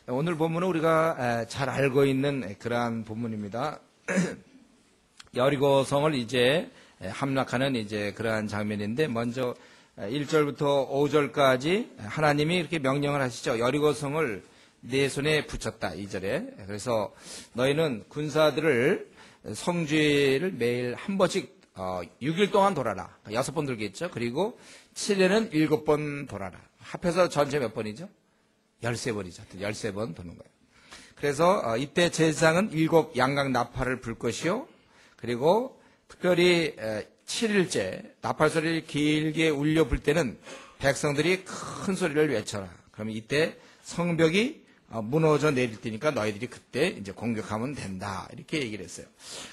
오늘 본문은 우리가 잘 알고 있는 그러한 본문입니다. 여리고성을 이제 함락하는 이제 그러한 장면인데, 먼저 1절부터 5절까지 하나님이 이렇게 명령을 하시죠. 여리고성을 내 손에 붙였다, 2절에. 그래서 너희는 군사들을 성죄를 매일 한 번씩 6일 동안 돌아라. 6번 돌겠죠. 그리고 7일에는 7번 돌아라. 합해서 전체 몇 번이죠? 13번이죠. 13번 도는 거예요. 그래서 이때 제사장은 7 양각 나팔을 불 것이요. 그리고 특별히 7일째 나팔 소리를 길게 울려 불 때는 백성들이 큰 소리를 외쳐라. 그러면 이때 성벽이 무너져 내릴 때니까 너희들이 그때 이제 공격하면 된다. 이렇게 얘기를 했어요.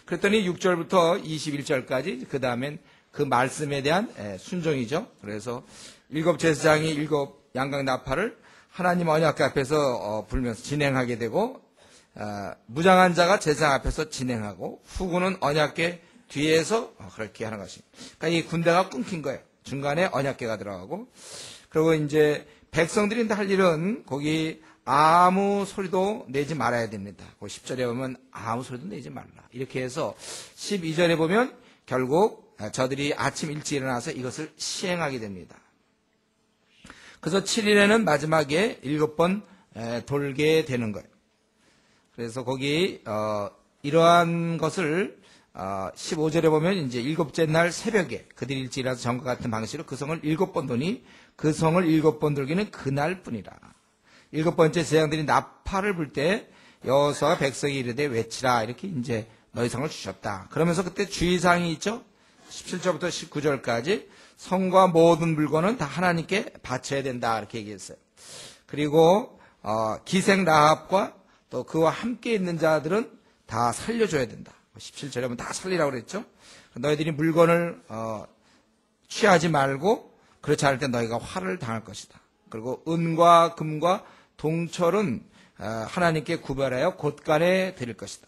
그랬더니 6절부터 21절까지 그 다음엔 그 말씀에 대한 순종이죠. 그래서 7 제사장이 7 양각 나팔을 하나님 언약궤 앞에서 불면서 진행하게 되고, 무장한 자가 제사장 앞에서 진행하고, 후군은 언약궤 뒤에서 그렇게 하는 것입니다. 그러니까 이 군대가 끊긴 거예요. 중간에 언약궤가 들어가고, 그리고 이제 백성들이 할 일은 거기 아무 소리도 내지 말아야 됩니다. 10절에 보면 아무 소리도 내지 말라. 이렇게 해서 12절에 보면 결국 저들이 아침 일찍 일어나서 이것을 시행하게 됩니다. 그래서 7일에는 마지막에 7번 돌게 되는 거예요. 그래서 거기 이러한 것을 15절에 보면 이제 7째 날 새벽에 그들이 일찍 일어나서 전과 같은 방식으로 그 성을 7번 도니 그 성을 7번 돌기는 그날뿐이라. 7번째 제사장들이 나팔을 불 때 여호수아가 백성이 이르되 외치라, 이렇게 이제 너희 성을 주셨다. 그러면서 그때 주의사항이 있죠. 17절부터 19절까지 성과 모든 물건은 다 하나님께 바쳐야 된다, 이렇게 얘기했어요. 그리고 기생 라합과 또 그와 함께 있는 자들은 다 살려줘야 된다. 17절에 보면 다 살리라고 그랬죠. 너희들이 물건을 취하지 말고 그렇지 않을 때 너희가 화를 당할 것이다. 그리고 은과 금과 동철은 하나님께 구별하여 곳간에 드릴 것이다.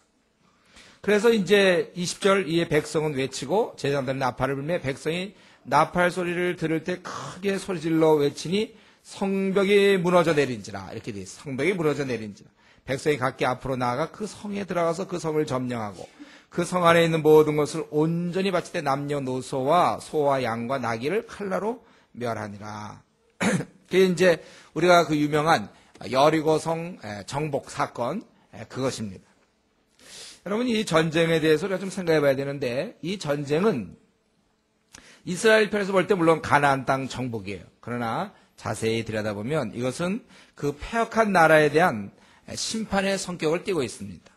그래서 이제 20절 이에 백성은 외치고 제사장들은 나팔을 불며 백성이 나팔 소리를 들을 때 크게 소리질러 외치니 성벽이 무너져 내린지라, 이렇게 돼 있어요. 성벽이 무너져 내린지라. 백성이 각기 앞으로 나아가 그 성에 들어가서 그 성을 점령하고 그 성 안에 있는 모든 것을 온전히 바칠 때 남녀노소와 소와 양과 나귀를 칼라로 멸하니라. 그게 이제 우리가 그 유명한 여리고성 정복 사건, 그것입니다. 여러분, 이 전쟁에 대해서 우리가 좀 생각해 봐야 되는데, 이 전쟁은 이스라엘 편에서 볼 때 물론 가나안 땅 정복이에요. 그러나 자세히 들여다보면 이것은 그 패역한 나라에 대한 심판의 성격을 띠고 있습니다.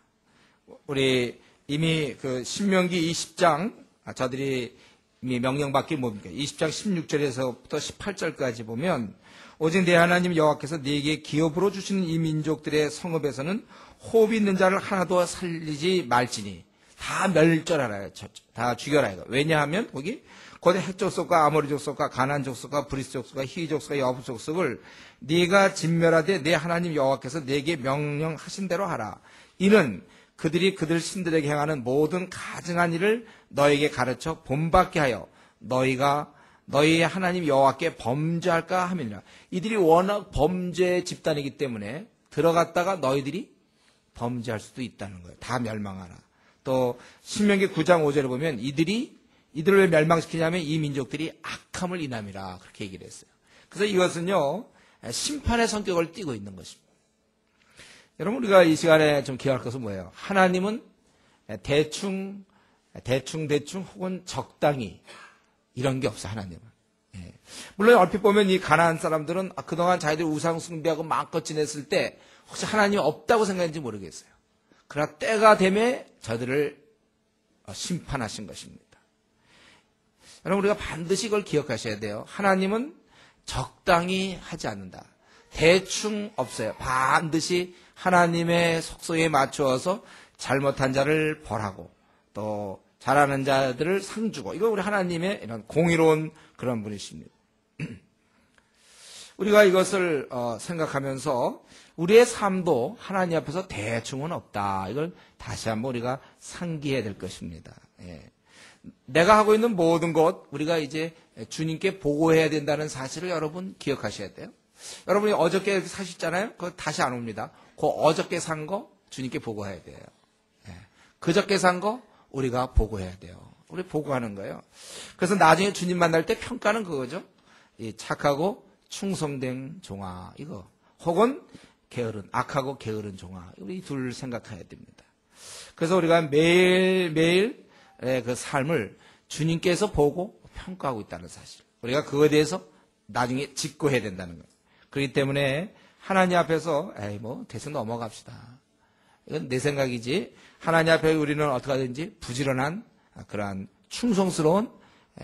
우리 이미 그 신명기 20장, 저들이 이미 명령받기 뭡니까? 20장 16절에서부터 18절까지 보면 오직 내 하나님 여호와께서 네게 기업으로 주시는 이 민족들의 성읍에서는 호흡 있는 자를 하나도 살리지 말지니 다 멸절하라, 다 죽여라. 왜냐하면 거기 고대 헷 족속과 아모리 족속과 가나안 족속과 브리스 족속과 히위 족속과 여부 족속을 네가 진멸하되 내 하나님 여호와께서 네게 명령하신 대로 하라. 이는 그들이 그들 신들에게 행하는 모든 가증한 일을 너에게 가르쳐 본받게 하여 너희가 너희 하나님 여호와께 범죄할까 함이니라. 이들이 워낙 범죄 집단이기 때문에 들어갔다가 너희들이 범죄할 수도 있다는 거예요. 다 멸망하라. 또 신명기 9장 5절에 보면 이들을 왜 멸망시키냐면 이 민족들이 악함을 인함이라, 그렇게 얘기를 했어요. 그래서 이것은요 심판의 성격을 띠고 있는 것입니다. 여러분, 우리가 이 시간에 좀 기억할 것은 뭐예요? 하나님은 대충 혹은 적당히 이런 게 없어, 하나님은. 물론 얼핏 보면 이 가나안 사람들은 그동안 자기들 우상 숭배하고 마음껏 지냈을 때 혹시 하나님이 없다고 생각했는지 모르겠어요. 그러나 때가 되면 저들을 심판하신 것입니다. 여러분, 우리가 반드시 이걸 기억하셔야 돼요. 하나님은 적당히 하지 않는다. 대충 없어요. 반드시 하나님의 속성에 맞추어서 잘못한 자를 벌하고 또 잘하는 자들을 상 주고, 이거 우리 하나님의 이런 공의로운 그런 분이십니다. 우리가 이것을 생각하면서 우리의 삶도 하나님 앞에서 대충은 없다. 이걸 다시 한번 우리가 상기해야 될 것입니다. 내가 하고 있는 모든 것 우리가 이제 주님께 보고해야 된다는 사실을 여러분 기억하셔야 돼요. 여러분이 어저께 이렇게 사셨잖아요? 그거 다시 안 옵니다. 그 어저께 산 거 주님께 보고해야 돼요. 예. 그저께 산 거 우리가 보고해야 돼요. 우리 보고하는 거예요. 그래서 나중에 주님 만날 때 평가는 그거죠. 이 착하고 충성된 종아, 이거. 혹은 게으른, 악하고 게으른 종아. 우리 둘 생각해야 됩니다. 그래서 우리가 매일매일 그 삶을 주님께서 보고 평가하고 있다는 사실. 우리가 그거에 대해서 나중에 직고해야 된다는 거예요. 그렇기 때문에 하나님 앞에서 에이 뭐 대충 넘어갑시다. 이건 내 생각이지. 하나님 앞에 우리는 어떻게 하든지 부지런한 그러한 충성스러운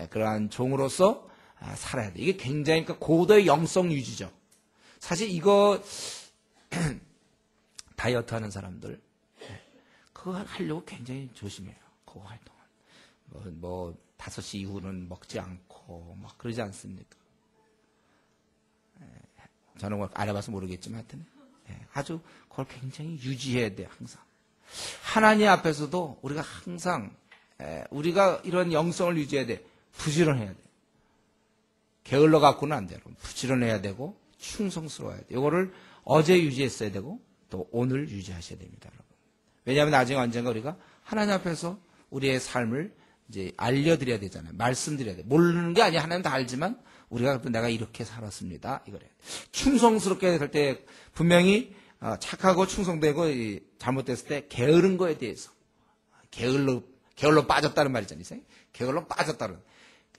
그러한 종으로서 살아야 돼. 이게 굉장히 고도의 영성 유지죠. 사실 이거 다이어트 하는 사람들 그거 하려고 굉장히 조심해요. 그거 활동은 뭐 5시 이후는 먹지 않고 막 그러지 않습니까? 저는 뭐 안 해봐서 모르겠지만 하여튼 아주 그걸 굉장히 유지해야 돼요. 항상 하나님 앞에서도 우리가 항상 우리가 이런 영성을 유지해야 돼. 부지런해야 돼. 게을러 갖고는 안 돼요. 부지런해야 되고 충성스러워야 돼. 이거를 어제 유지했어야 되고 또 오늘 유지하셔야 됩니다, 여러분. 왜냐하면 나중에 언젠가 우리가 하나님 앞에서 우리의 삶을 이제 알려드려야 되잖아요. 말씀드려야 돼. 모르는 게 아니야. 하나님 다 알지만 우리가 내가 이렇게 살았습니다. 이거래. 충성스럽게 될 때 분명히 착하고 충성되고 잘못됐을 때 게으른 거에 대해서 게을러 빠졌다는 말이잖아요. 게을러 빠졌다는.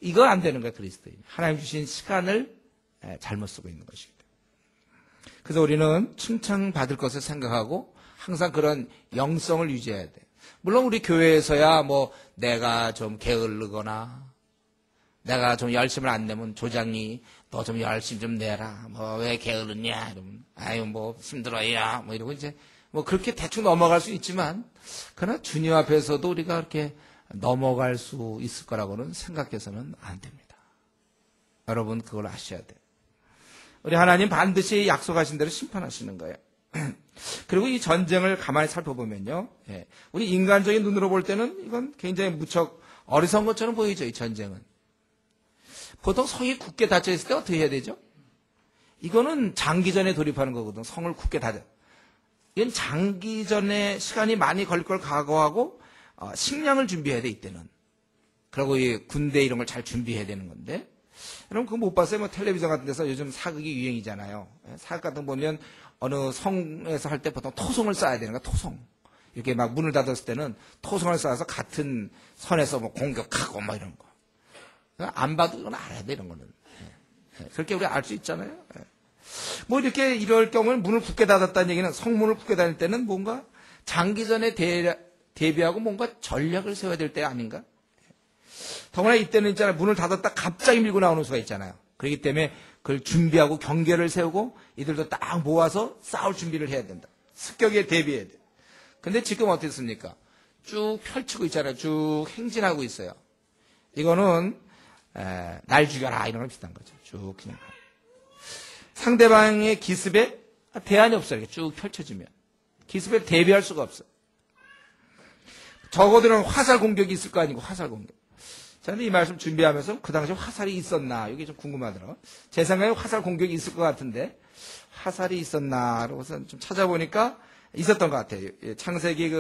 이거 안 되는 거예요, 그리스도인. 하나님 주신 시간을 잘못 쓰고 있는 것입니다. 그래서 우리는 칭찬받을 것을 생각하고 항상 그런 영성을 유지해야 돼. 물론 우리 교회에서야 뭐 내가 좀 게으르거나 내가 좀 열심을 안 내면 조장이 너 좀 열심 좀 내라. 뭐 왜 게으르냐? 이러면 아유 뭐 힘들어야 뭐 이러고 이제 뭐 그렇게 대충 넘어갈 수 있지만 그러나 주님 앞에서도 우리가 그렇게 넘어갈 수 있을 거라고는 생각해서는 안 됩니다. 여러분 그걸 아셔야 돼요. 우리 하나님 반드시 약속하신 대로 심판하시는 거예요. 그리고 이 전쟁을 가만히 살펴보면요. 우리 인간적인 눈으로 볼 때는 이건 굉장히 무척 어리석은 것처럼 보이죠. 이 전쟁은. 보통 성이 굳게 닫혀있을 때 어떻게 해야 되죠? 이거는 장기전에 돌입하는 거거든. 성을 굳게 닫아. 이건 장기전에 시간이 많이 걸릴 걸 각오하고 식량을 준비해야 돼, 이때는. 그리고 이 군대 이런 걸 잘 준비해야 되는 건데. 여러분 그거 못 봤어요? 뭐 텔레비전 같은 데서 요즘 사극이 유행이잖아요. 사극 같은 거 보면 어느 성에서 할 때 보통 토성을 쌓아야 되는 거야, 토성. 이렇게 막 문을 닫았을 때는 토성을 쌓아서 같은 선에서 뭐 공격하고 뭐 이런 거. 안 봐도 이건 알아야 돼, 이런 거는. 그렇게 우리 알 수 있잖아요. 뭐 이렇게 이럴 경우는 문을 굳게 닫았다는 얘기는 성문을 굳게 닫을 때는 뭔가 장기전에 대비하고 뭔가 전략을 세워야 될 때 아닌가? 더구나 이때는 있잖아요. 문을 닫았다 갑자기 밀고 나오는 수가 있잖아요. 그렇기 때문에 그걸 준비하고 경계를 세우고 이들도 딱 모아서 싸울 준비를 해야 된다. 습격에 대비해야 돼. 근데 지금 어떻습니까? 쭉 펼치고 있잖아요. 쭉 행진하고 있어요. 이거는 날 죽여라 이런 거 비슷한 거죠. 쭉 그냥 상대방의 기습에 대안이 없어요. 이렇게 쭉 펼쳐지면 기습에 대비할 수가 없어요. 적어도는 화살 공격이 있을 거 아니고 화살 공격. 저는 이 말씀 준비하면서 그 당시에 화살이 있었나 이게 좀 궁금하더라고요. 제 생각에 화살 공격이 있을 것 같은데 화살이 있었나 그러고서 좀 찾아보니까 있었던 것 같아요. 창세기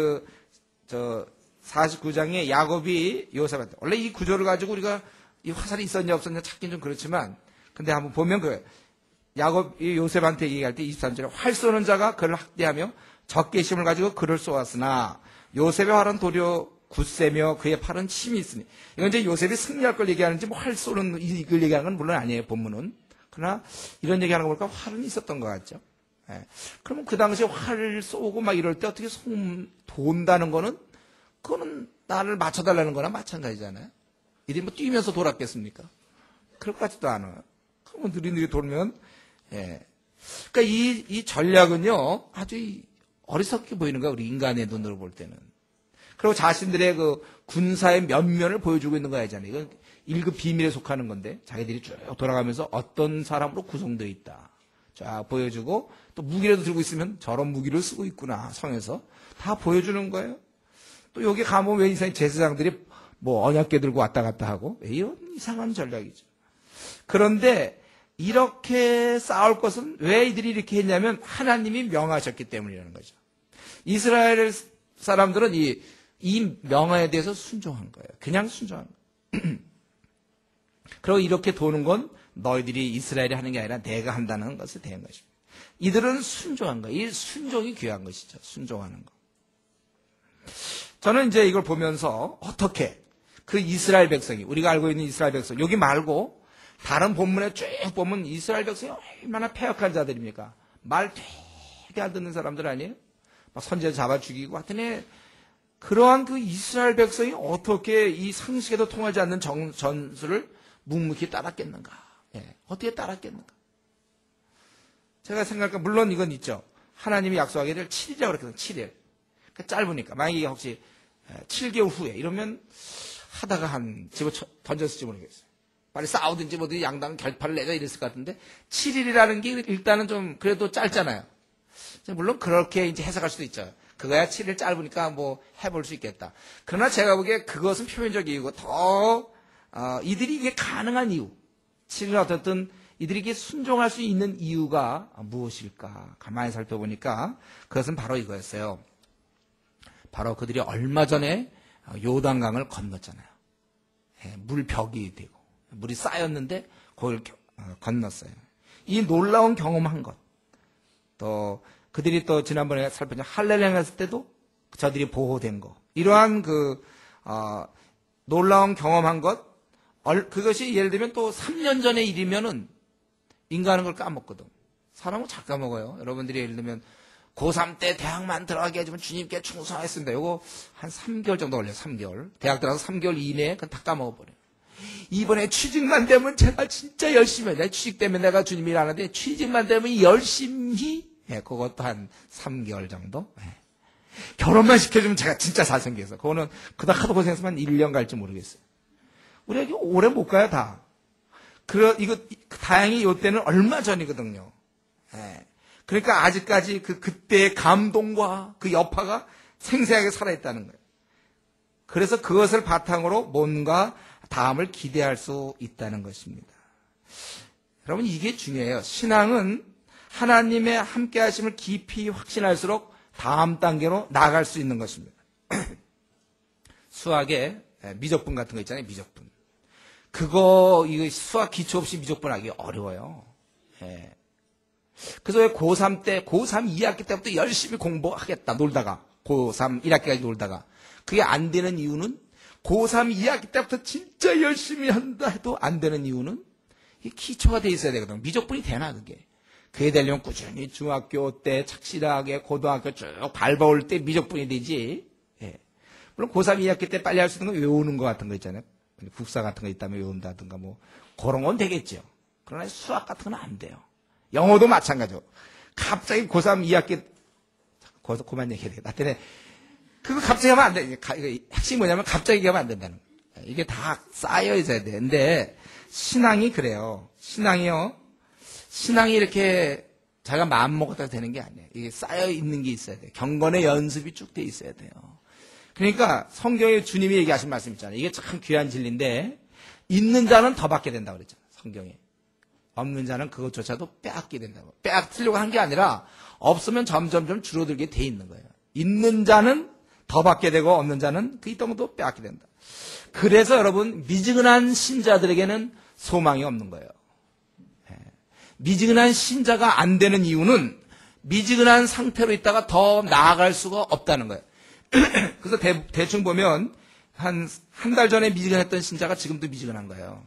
49장에 야곱이 요셉한테 원래 이 구조를 가지고 우리가 이 화살이 있었냐 없었냐 찾긴 좀 그렇지만 근데 한번 보면 그 야곱이 요셉한테 얘기할 때 23절에 활 쏘는 자가 그를 학대하며 적개심을 가지고 그를 쏘았으나 요셉의 활은 도리어 굳세며 그의 팔은 침이 있으니 이건 이제 요셉이 승리할 걸 얘기하는지 뭐 활 쏘는 이걸 얘기하는 건 물론 아니에요, 본문은. 그러나 이런 얘기하는 거 보니까 활은 있었던 것 같죠. 그러면 그 당시에 활을 쏘고 막 이럴 때 어떻게 돈다는 거는 그거는 나를 맞춰달라는 거나 마찬가지잖아요. 이들이 뭐 뛰면서 돌았겠습니까? 그럴 것 같지도 않아요. 그러면 느리느리 돌면 그러니까 이 전략은요 아주 어리석게 보이는 거야, 우리 인간의 눈으로 볼 때는. 그리고 자신들의 그 군사의 면면을 보여주고 있는 거잖아요. 이건 1급 비밀에 속하는 건데 자기들이 쭉 돌아가면서 어떤 사람으로 구성되어 있다. 쫙 보여주고 또 무기라도 들고 있으면 저런 무기를 쓰고 있구나. 성에서 다 보여주는 거예요. 또 여기 가면 왜 이상한 제사장들이 뭐 언약궤 들고 왔다 갔다 하고 이런 이상한 전략이죠. 그런데 이렇게 싸울 것은 왜 이들이 이렇게 했냐면 하나님이 명하셨기 때문이라는 거죠. 이스라엘 사람들은 이 명하에 대해서 순종한 거예요. 그냥 순종한 거예요. 그리고 이렇게 도는 건 너희들이 이스라엘이 하는 게 아니라 내가 한다는 것에 대한 것입니다. 이들은 순종한 거예요. 이 순종이 귀한 것이죠. 순종하는 거. 저는 이제 이걸 보면서 어떻게 그 이스라엘 백성이, 우리가 알고 있는 이스라엘 백성, 여기 말고 다른 본문에 쭉 보면 이스라엘 백성이 얼마나 패역한 자들입니까? 말 되게 안 듣는 사람들 아니에요? 막 선지자 잡아 죽이고 하여튼 그러한 그 이스라엘 백성이 어떻게 이 상식에도 통하지 않는 전술을 묵묵히 따랐겠는가? 예, 어떻게 따랐겠는가? 제가 생각하니까 물론 이건 있죠. 하나님이 약속하게 될 7일이라고 그랬거든요. 7일. 그 짧으니까. 만약에 혹시 7개월 후에 이러면 하다가 한 집어 던졌을지 모르겠어요. 빨리 싸우든지 뭐든지 양당 결판을 내자 이랬을 것 같은데 7일이라는 게 일단은 좀 그래도 짧잖아요. 물론 그렇게 이제 해석할 수도 있죠. 그거야 7일 짧으니까 뭐 해볼 수 있겠다. 그러나 제가 보기에 그것은 표면적 이유고 더 이들이 이게 가능한 이유. 7일 어쨌든 이들이 이게 순종할 수 있는 이유가 무엇일까? 가만히 살펴보니까 그것은 바로 이거였어요. 바로 그들이 얼마 전에 요단강을 건넜잖아요. 물벽이 되고 물이 쌓였는데 그걸 건넜어요. 이 놀라운 경험한 것. 또 그들이 또 지난번에 살펴본 할례를 했을 때도 저들이 보호된 거. 이러한 놀라운 경험한 것. 그것이 예를 들면 또 3년 전의 일이면은 인간은 걸 까먹거든. 사람은 잘 까먹어요. 여러분들이 예를 들면 고3 때 대학만 들어가게 해주면 주님께 충성했습니다. 이거 한 3개월 정도 걸려요. 3개월. 대학 들어가서 3개월 이내에 그건 다 까먹어버려요. 이번에 취직만 되면 제가 진짜 열심히 해요. 취직되면 내가 주님이 하는데 취직만 되면 열심히 그것도 한 3개월 정도. 결혼만 시켜주면 제가 진짜 잘생겨서 그거는 그닥 하도 고생했으면 1년 갈지 모르겠어요. 우리 여기 오래 못 가요 다. 이거 다행히 이때는 얼마 전이거든요. 그러니까 아직까지 그때의 감동과 그 여파가 생생하게 살아있다는 거예요. 그래서 그것을 바탕으로 뭔가 다음을 기대할 수 있다는 것입니다. 여러분 이게 중요해요. 신앙은 하나님의 함께 하심을 깊이 확신할수록 다음 단계로 나아갈 수 있는 것입니다. 수학에 미적분 같은 거 있잖아요. 미적분. 이거 수학 기초 없이 미적분 하기 어려워요. 그래서 왜 고3 2학기 때부터 열심히 공부하겠다, 놀다가. 고3 1학기까지 놀다가. 그게 안 되는 이유는 고3 2학기 때부터 진짜 열심히 한다 해도 안 되는 이유는 이 기초가 돼 있어야 되거든. 미적분이 되나, 그게. 그게 되려면 꾸준히 중학교 때 착실하게 고등학교 쭉 밟아올 때 미적분이 되지. 물론 고3 2학기 때 빨리 할 수 있는 건 외우는 거 같은 거 있잖아요. 국사 같은 거 있다면 외운다든가 뭐 그런 건 되겠죠. 그러나 수학 같은 건 안 돼요. 영어도 마찬가지고. 갑자기 고3 2학기 거기서 그만 얘기해야 되겠다. 나 때문에 그거 갑자기 하면 안 돼. 핵심이 뭐냐면 갑자기 하면 안 된다는 거예요. 이게 다 쌓여 있어야 돼. 근데 신앙이 그래요. 신앙이 이렇게 자기가 마음 먹었다 되는 게 아니에요. 이게 쌓여 있는 게 있어야 돼요. 경건의 연습이 쭉 돼 있어야 돼요. 그러니까 성경에 주님이 얘기하신 말씀 있잖아요. 이게 참 귀한 진리인데 있는 자는 더 받게 된다고 그랬잖아요. 성경에. 없는 자는 그것조차도 빼앗게 된다고. 빼앗으려고 한 게 아니라 없으면 점점점 줄어들게 돼 있는 거예요. 있는 자는 더 받게 되고 없는 자는 그 있던 것도 빼앗게 된다. 그래서 여러분 미지근한 신자들에게는 소망이 없는 거예요. 미지근한 신자가 안 되는 이유는 미지근한 상태로 있다가 더 나아갈 수가 없다는 거예요. 그래서 대충 보면 한 달 전에 미지근했던 신자가 지금도 미지근한 거예요.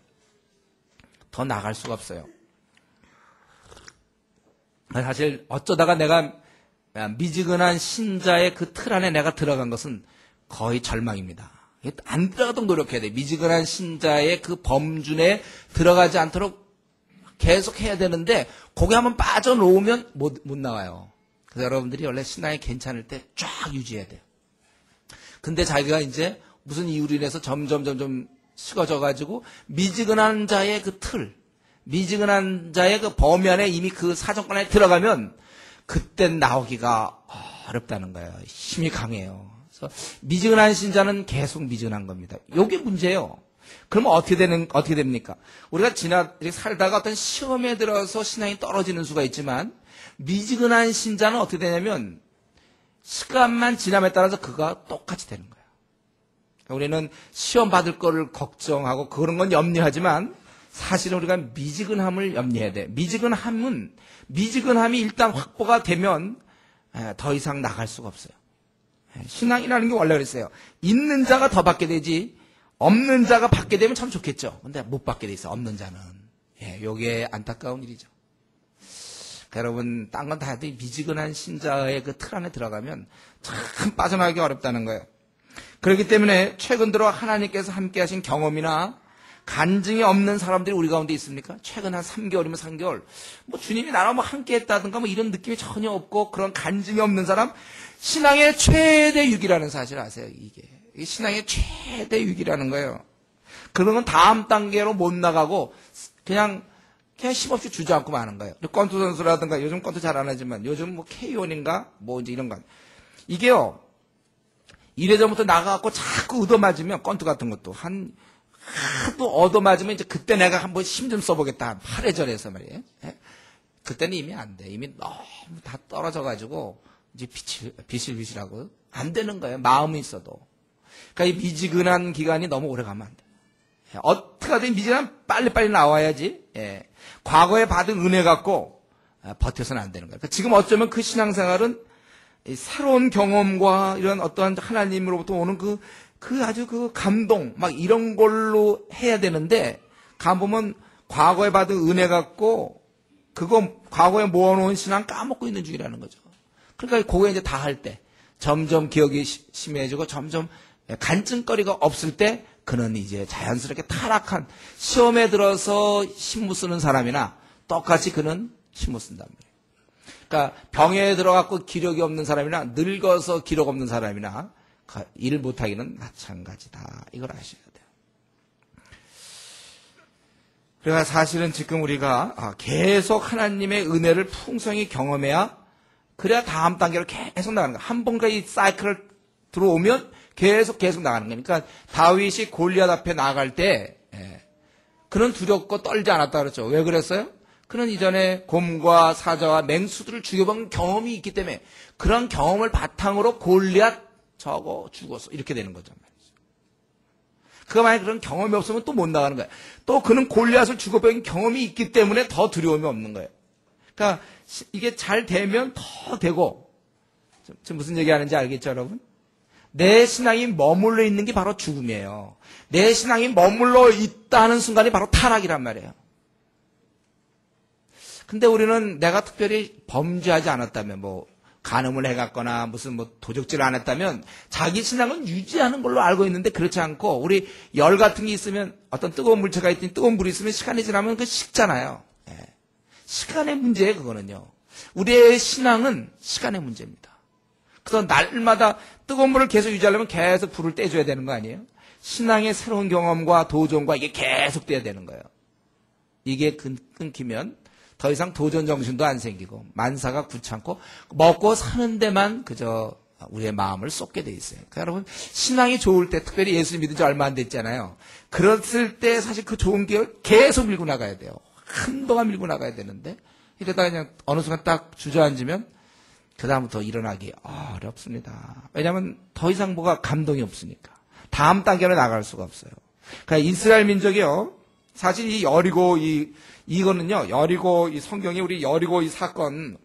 더 나갈 수가 없어요. 사실 어쩌다가 내가 미지근한 신자의 그 틀 안에 내가 들어간 것은 거의 절망입니다. 안 들어가도록 노력해야 돼. 미지근한 신자의 그 범준에 들어가지 않도록 계속 해야 되는데 거기 한번 빠져놓으면 못 나와요. 그래서 여러분들이 원래 신앙이 괜찮을 때 쫙 유지해야 돼요. 근데 자기가 이제 무슨 이유로 인해서 점점 식어져가지고 미지근한 자의 그 틀, 미지근한 자의 그 범위 안에 이미 그 사정권 안에 들어가면 그땐 나오기가 어렵다는 거예요. 힘이 강해요. 그래서 미지근한 신자는 계속 미지근한 겁니다. 이게 문제예요. 그러면 어떻게 됩니까? 우리가 이렇게 살다가 어떤 시험에 들어서 신앙이 떨어지는 수가 있지만, 미지근한 신자는 어떻게 되냐면, 시간만 지남에 따라서 그가 똑같이 되는 거예요. 우리는 시험 받을 거를 걱정하고 그런 건 염려하지만, 사실은 우리가 미지근함을 염려해야 돼. 미지근함이 일단 확보가 되면 더 이상 나갈 수가 없어요. 신앙이라는 게 원래 그랬어요. 있는 자가 더 받게 되지 없는 자가 받게 되면 참 좋겠죠. 근데 못 받게 돼 있어. 없는 자는. 요게 안타까운 일이죠. 여러분, 딴 건 다 해도 미지근한 신자의 그 틀 안에 들어가면 참 빠져나가기 어렵다는 거예요. 그렇기 때문에 최근 들어 하나님께서 함께 하신 경험이나 간증이 없는 사람들이 우리 가운데 있습니까? 최근 한 3개월이면 3개월. 뭐 주님이 나랑 뭐 함께 했다든가 뭐 이런 느낌이 전혀 없고 그런 간증이 없는 사람, 신앙의 최대 위기라는 사실 아세요? 이게 신앙의 최대 위기라는 거예요. 그러면 다음 단계로 못 나가고 그냥 힘없이 주저앉고 마는 거예요. 권투 선수라든가 요즘 권투 잘 안 하지만 요즘 뭐 K1인가 뭐 이제 이런 거. 이게요. 1회전부터 나가갖고 자꾸 얻어맞으면 권투 같은 것도 하도 얻어맞으면 이제 그때 내가 한번 힘 좀 써보겠다. 8회전에서 말이에요. 그때는 이미 안 돼. 이미 너무 다 떨어져가지고 이제 비실비실하고 안 되는 거예요. 마음이 있어도. 그러니까 이 미지근한 기간이 너무 오래 가면 안 돼. 어떻게 하든 미지근 빨리빨리 나와야지. 과거에 받은 은혜 갖고 버텨서는 안 되는 거예요. 그러니까 지금 어쩌면 그 신앙생활은 새로운 경험과 이런 어떠한 하나님으로부터 오는 그 아주 그 감동, 막 이런 걸로 해야 되는데, 가보면 과거에 받은 은혜 갖고, 그거 과거에 모아놓은 신앙 까먹고 있는 중이라는 거죠. 그러니까 그거 이제 다 할 때, 점점 기억이 심해지고, 점점 간증거리가 없을 때, 그는 이제 자연스럽게 타락한, 시험에 들어서 힘 못 쓰는 사람이나, 똑같이 그는 힘 못 쓴단 말이에요. 그러니까 병에 들어갖고 기력이 없는 사람이나, 늙어서 기력 없는 사람이나, 일 못하기는 마찬가지다. 이걸 아셔야 돼요. 그러니까 사실은 지금 우리가 계속 하나님의 은혜를 풍성히 경험해야 그래야 다음 단계로 계속 나가는 거야. 한 번가 이 사이클을 들어오면 계속 나가는 거니까 그러니까 다윗이 골리앗 앞에 나갈 때 그는 두렵고 떨지 않았다 그랬죠. 왜 그랬어요? 그는 이전에 곰과 사자와 맹수들을 죽여본 경험이 있기 때문에 그런 경험을 바탕으로 골리앗 저거 죽었어. 이렇게 되는 거죠. 그가 만약에 그런 경험이 없으면 또 못 나가는 거예요. 또 그는 골리앗을 죽어본 경험이 있기 때문에 더 두려움이 없는 거예요. 그러니까 이게 잘 되면 더 되고, 지금 무슨 얘기하는지 알겠죠, 여러분? 내 신앙이 머물러 있는 게 바로 죽음이에요. 내 신앙이 머물러 있다는 순간이 바로 타락이란 말이에요. 근데 우리는 내가 특별히 범죄하지 않았다면 간음을 해갔거나 무슨 도적질을 안 했다면 자기 신앙은 유지하는 걸로 알고 있는데 그렇지 않고 우리 열 같은 게 있으면 어떤 뜨거운 물체가 있더니 뜨거운 불이 있으면 시간이 지나면 그 식잖아요. 시간의 문제예요, 그거는요. 우리의 신앙은 시간의 문제입니다. 그래서 날마다 뜨거운 물을 계속 유지하려면 계속 불을 떼줘야 되는 거 아니에요? 신앙의 새로운 경험과 도전과 이게 계속 돼야 되는 거예요. 이게 끊기면 더 이상 도전 정신도 안 생기고 만사가 귀찮고 먹고 사는 데만 그저 우리의 마음을 쏟게 돼 있어요. 그러니까 여러분 신앙이 좋을 때 특별히 예수 믿은 지 얼마 안 됐잖아요. 그랬을 때 사실 그 좋은 기회를 계속 밀고 나가야 돼요. 한동안 밀고 나가야 되는데 이러다가 그냥 어느 순간 딱 주저앉으면 그 다음부터 일어나기 어렵습니다. 왜냐하면 더 이상 뭐가 감동이 없으니까 다음 단계로 나갈 수가 없어요. 그러니까 이스라엘 민족이요. 사실 이 여리고 이거는요, 여리고, 이 성경에 우리 여리고 이 사건,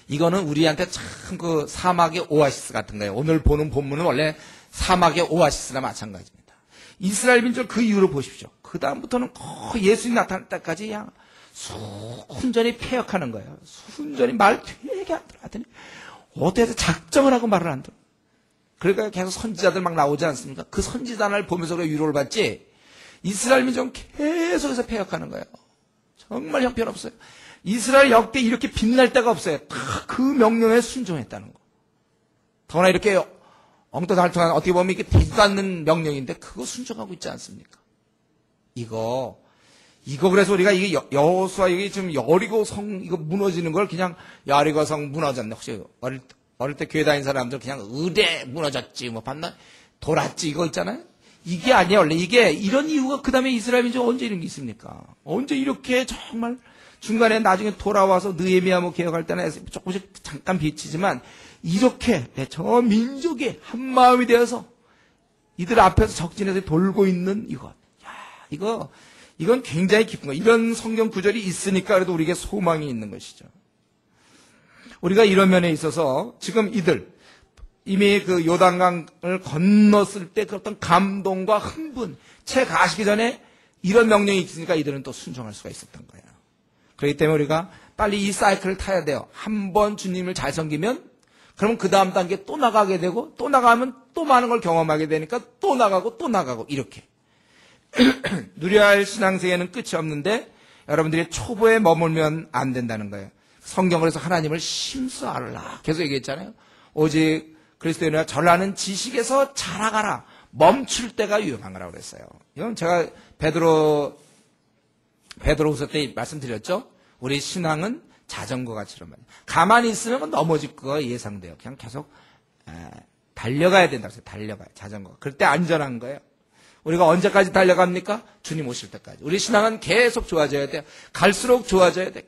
이거는 우리한테 참 그 사막의 오아시스 같은 거예요. 오늘 보는 본문은 원래 사막의 오아시스나 마찬가지입니다. 이스라엘 민족 그 이후로 보십시오. 그다음부터는 거의 예수님 나타날 때까지 그냥 순전히 폐역하는 거예요. 순전히 말 되게 안 들어. 하더니 어떻게 해서 작정을 하고 말을 안 들어. 그러니까 계속 선지자들 막 나오지 않습니까? 그 선지자를 보면서 우리가 위로를 받지, 이스라엘 민족은 계속해서 폐역하는 거예요. 정말 형편없어요. 이스라엘 역대 이렇게 빛날 때가 없어요. 다 그 명령에 순종했다는 거. 더구나 이렇게 엉뚱달퉁한 어떻게 보면 이게 되지도 않는 명령인데 그거 순종하고 있지 않습니까? 이거 그래서 우리가 이게 여호수아 이게 지금 여리고 성 이거 무너지는 걸 그냥 여리고 성 무너졌네. 혹시 어릴 때 교회 다닌 사람들 그냥 의대 무너졌지 뭐 봤나? 돌았지 이거 있잖아요. 이게 아니야, 원래. 이게, 이런 이유가, 그 다음에 이스라엘 민족이 언제 이런 게 있습니까? 언제 이렇게 정말, 중간에 나중에 돌아와서 느헤미야 뭐 개혁할 때는 조금씩 잠깐 비치지만, 이렇게, 저 민족이 한 마음이 되어서, 이들 앞에서 적진에서 돌고 있는 이것. 야, 이건 굉장히 기쁜 거. 이런 성경 구절이 있으니까 그래도 우리에게 소망이 있는 것이죠. 우리가 이런 면에 있어서, 지금 이들, 이미 그 요단강을 건넜을 때 그 어떤 감동과 흥분, 채 가시기 전에 이런 명령이 있으니까 이들은 또 순종할 수가 있었던 거예요. 그렇기 때문에 우리가 빨리 이 사이클을 타야 돼요. 한 번 주님을 잘 섬기면 그러면 그 다음 단계 또 나가게 되고 또 나가면 또 많은 걸 경험하게 되니까 또 나가고 이렇게. 누려야 할 신앙생애는 끝이 없는데 여러분들이 초보에 머물면 안 된다는 거예요. 성경을 해서 하나님을 심써 알라 계속 얘기했잖아요. 오직 그리스도인이라 전하는 지식에서 자라가라. 멈출 때가 위험한 거라고 그랬어요. 이건 제가 베드로후서 때 말씀드렸죠. 우리 신앙은 자전거 같이란 말이에요. 가만히 있으면 넘어질 거가 예상돼요. 그냥 계속 달려가야 된다고 했어요. 달려가요. 자전거. 그럴 때 안전한 거예요. 우리가 언제까지 달려갑니까? 주님 오실 때까지. 우리 신앙은 계속 좋아져야 돼요. 갈수록 좋아져야 돼요.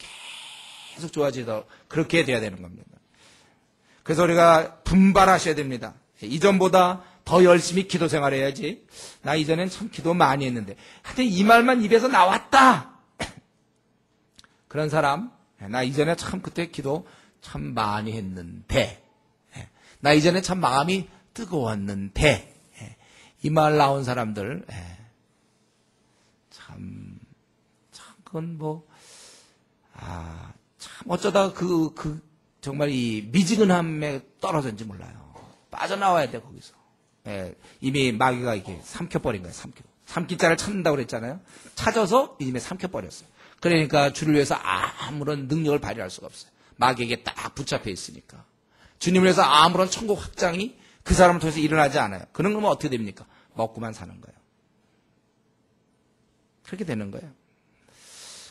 계속 좋아지도록 그렇게 돼야 되는 겁니다. 그래서 우리가 분발하셔야 됩니다. 이전보다 더 열심히 기도 생활해야지. 나 이전엔 참 기도 많이 했는데 하여튼 이 말만 입에서 나왔다. 그런 사람, 나 이전에 참 그때 기도 참 많이 했는데, 나 이전에 참 마음이 뜨거웠는데, 이 말 나온 사람들, 참 그건 참 어쩌다 정말 이 미지근함에 떨어졌는지 몰라요. 빠져나와야 돼, 거기서. 이미 마귀가 이렇게 삼켜버린 거예요, 삼키자를 찾는다고 그랬잖아요. 찾아서 이미 삼켜버렸어요. 그러니까 주를 위해서 아무런 능력을 발휘할 수가 없어요. 마귀에게 딱 붙잡혀 있으니까. 주님을 위해서 아무런 천국 확장이 그 사람을 통해서 일어나지 않아요. 그런 거면 어떻게 됩니까? 먹고만 사는 거예요. 그렇게 되는 거예요.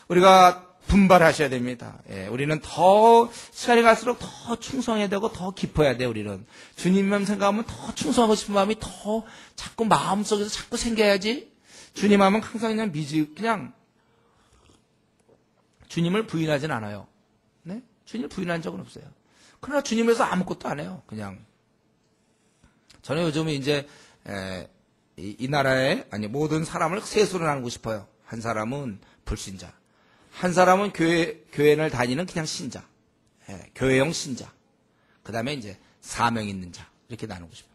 우리가 분발하셔야 됩니다. 우리는 더 시간이 갈수록 더 충성해야 되고 더 깊어야 돼요. 우리는 주님만 생각하면 더 충성하고 싶은 마음이 더 자꾸 마음속에서 자꾸 생겨야지. 주님 하면 항상 그냥 주님을 부인하진 않아요. 네? 주님을 부인한 적은 없어요. 그러나 주님에서 아무것도 안 해요. 그냥 저는 요즘 이제 이 나라의 모든 사람을 셋으로 나누고 싶어요. 한 사람은 불신자. 한 사람은 교회를 다니는 그냥 신자, 교회용 신자. 그 다음에 이제 사명 있는 자. 이렇게 나누고 싶어요.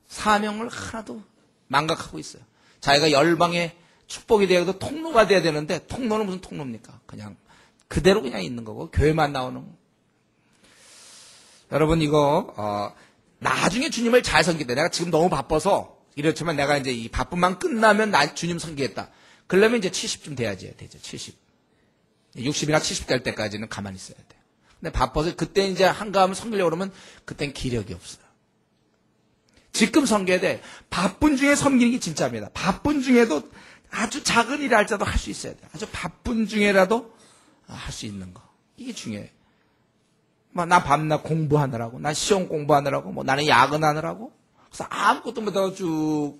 사명을 하나도 망각하고 있어요. 자기가 열방의 축복이 되어도 통로가 돼야 되는데, 통로는 무슨 통로입니까? 그냥 그대로 그냥 있는 거고, 교회만 나오는 거. 여러분, 이거, 나중에 주님을 잘 섬기다. 내가 지금 너무 바빠서, 이렇지만 내가 이제 이 바쁨만 끝나면 주님 섬기겠다. 그러려면 이제 70쯤 돼야지, 되죠, 70. 60이나 70 될 때까지는 가만히 있어야 돼요. 근데 바빠서 그때 이제 한가하면 섬기려고 그러면 그땐 기력이 없어요. 지금 섬겨야 돼. 바쁜 중에 섬기는 게 진짜입니다. 바쁜 중에도 아주 작은 일을 할지라도 할 수 있어야 돼요. 아주 바쁜 중에라도 할 수 있는 거. 이게 중요해요. 나 밤낮 공부하느라고, 나 시험 공부하느라고, 나는 야근하느라고. 그래서 아무것도 못하고 쭉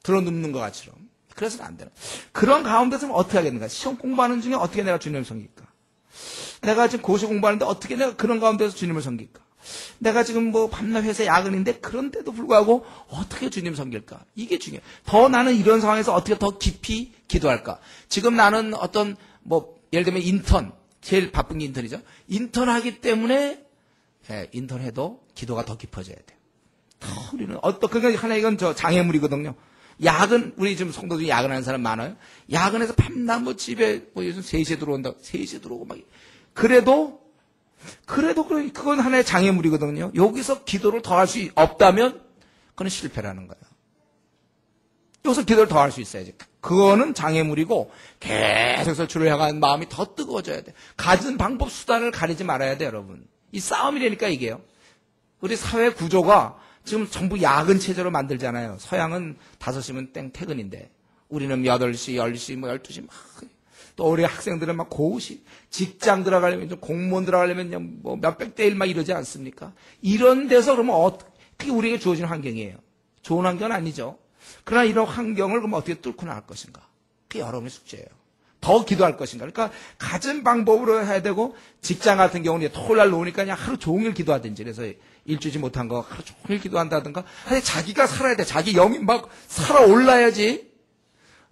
들어눕는 것 같처럼. 그래서는 안 되는. 그런 가운데서 어떻게 하겠는가? 시험 공부하는 중에 어떻게 내가 주님을 섬길까? 내가 지금 고시 공부하는데 어떻게 내가 그런 가운데서 주님을 섬길까? 내가 지금 밤낮 회사 야근인데 그런데도 불구하고 어떻게 주님 섬길까? 이게 중요해. 더 나는 이런 상황에서 어떻게 더 깊이 기도할까? 지금 나는 어떤 예를 들면 인턴, 제일 바쁜 게 인턴이죠. 인턴 하기 때문에 인턴 해도 기도가 더 깊어져야 돼요. 우리는 그러니까 하나 이건 장애물이거든요. 야근, 우리 지금 성도 중에 야근하는 사람 많아요. 야근해서 밤낮 집에 요즘 3시에 들어온다. 3시에 들어오고 그래도 그건 하나의 장애물이거든요. 여기서 기도를 더 할 수 없다면 그건 실패라는 거예요. 여기서 기도를 더 할 수 있어야지. 그거는 장애물이고 계속해서 주를 향한 마음이 더 뜨거워져야 돼. 가진 방법 수단을 가리지 말아야 돼, 여러분. 이 싸움이라니까 이게요. 우리 사회 구조가 지금 전부 야근 체제로 만들잖아요. 서양은 5시면 땡 퇴근인데 우리는 8시, 10시, 12시 또 우리 학생들은 고시, 직장 들어가려면 공무원 들어가려면 몇백 대 1 이러지 않습니까? 이런 데서 그러면 어떻게 우리에게 주어진 환경이에요. 좋은 환경은 아니죠. 그러나 이런 환경을 그럼 어떻게 뚫고 나갈 것인가? 그게 여러분의 숙제예요. 더 기도할 것인가? 그러니까 갖은 방법으로 해야 되고, 직장 같은 경우는 토요일날 놓으니까 그냥 하루 종일 기도하든지, 그래서 일주지 못한 거 하루 종일 기도한다든가, 아니 자기가 살아야 돼. 자기 영이 막 살아 올라야지.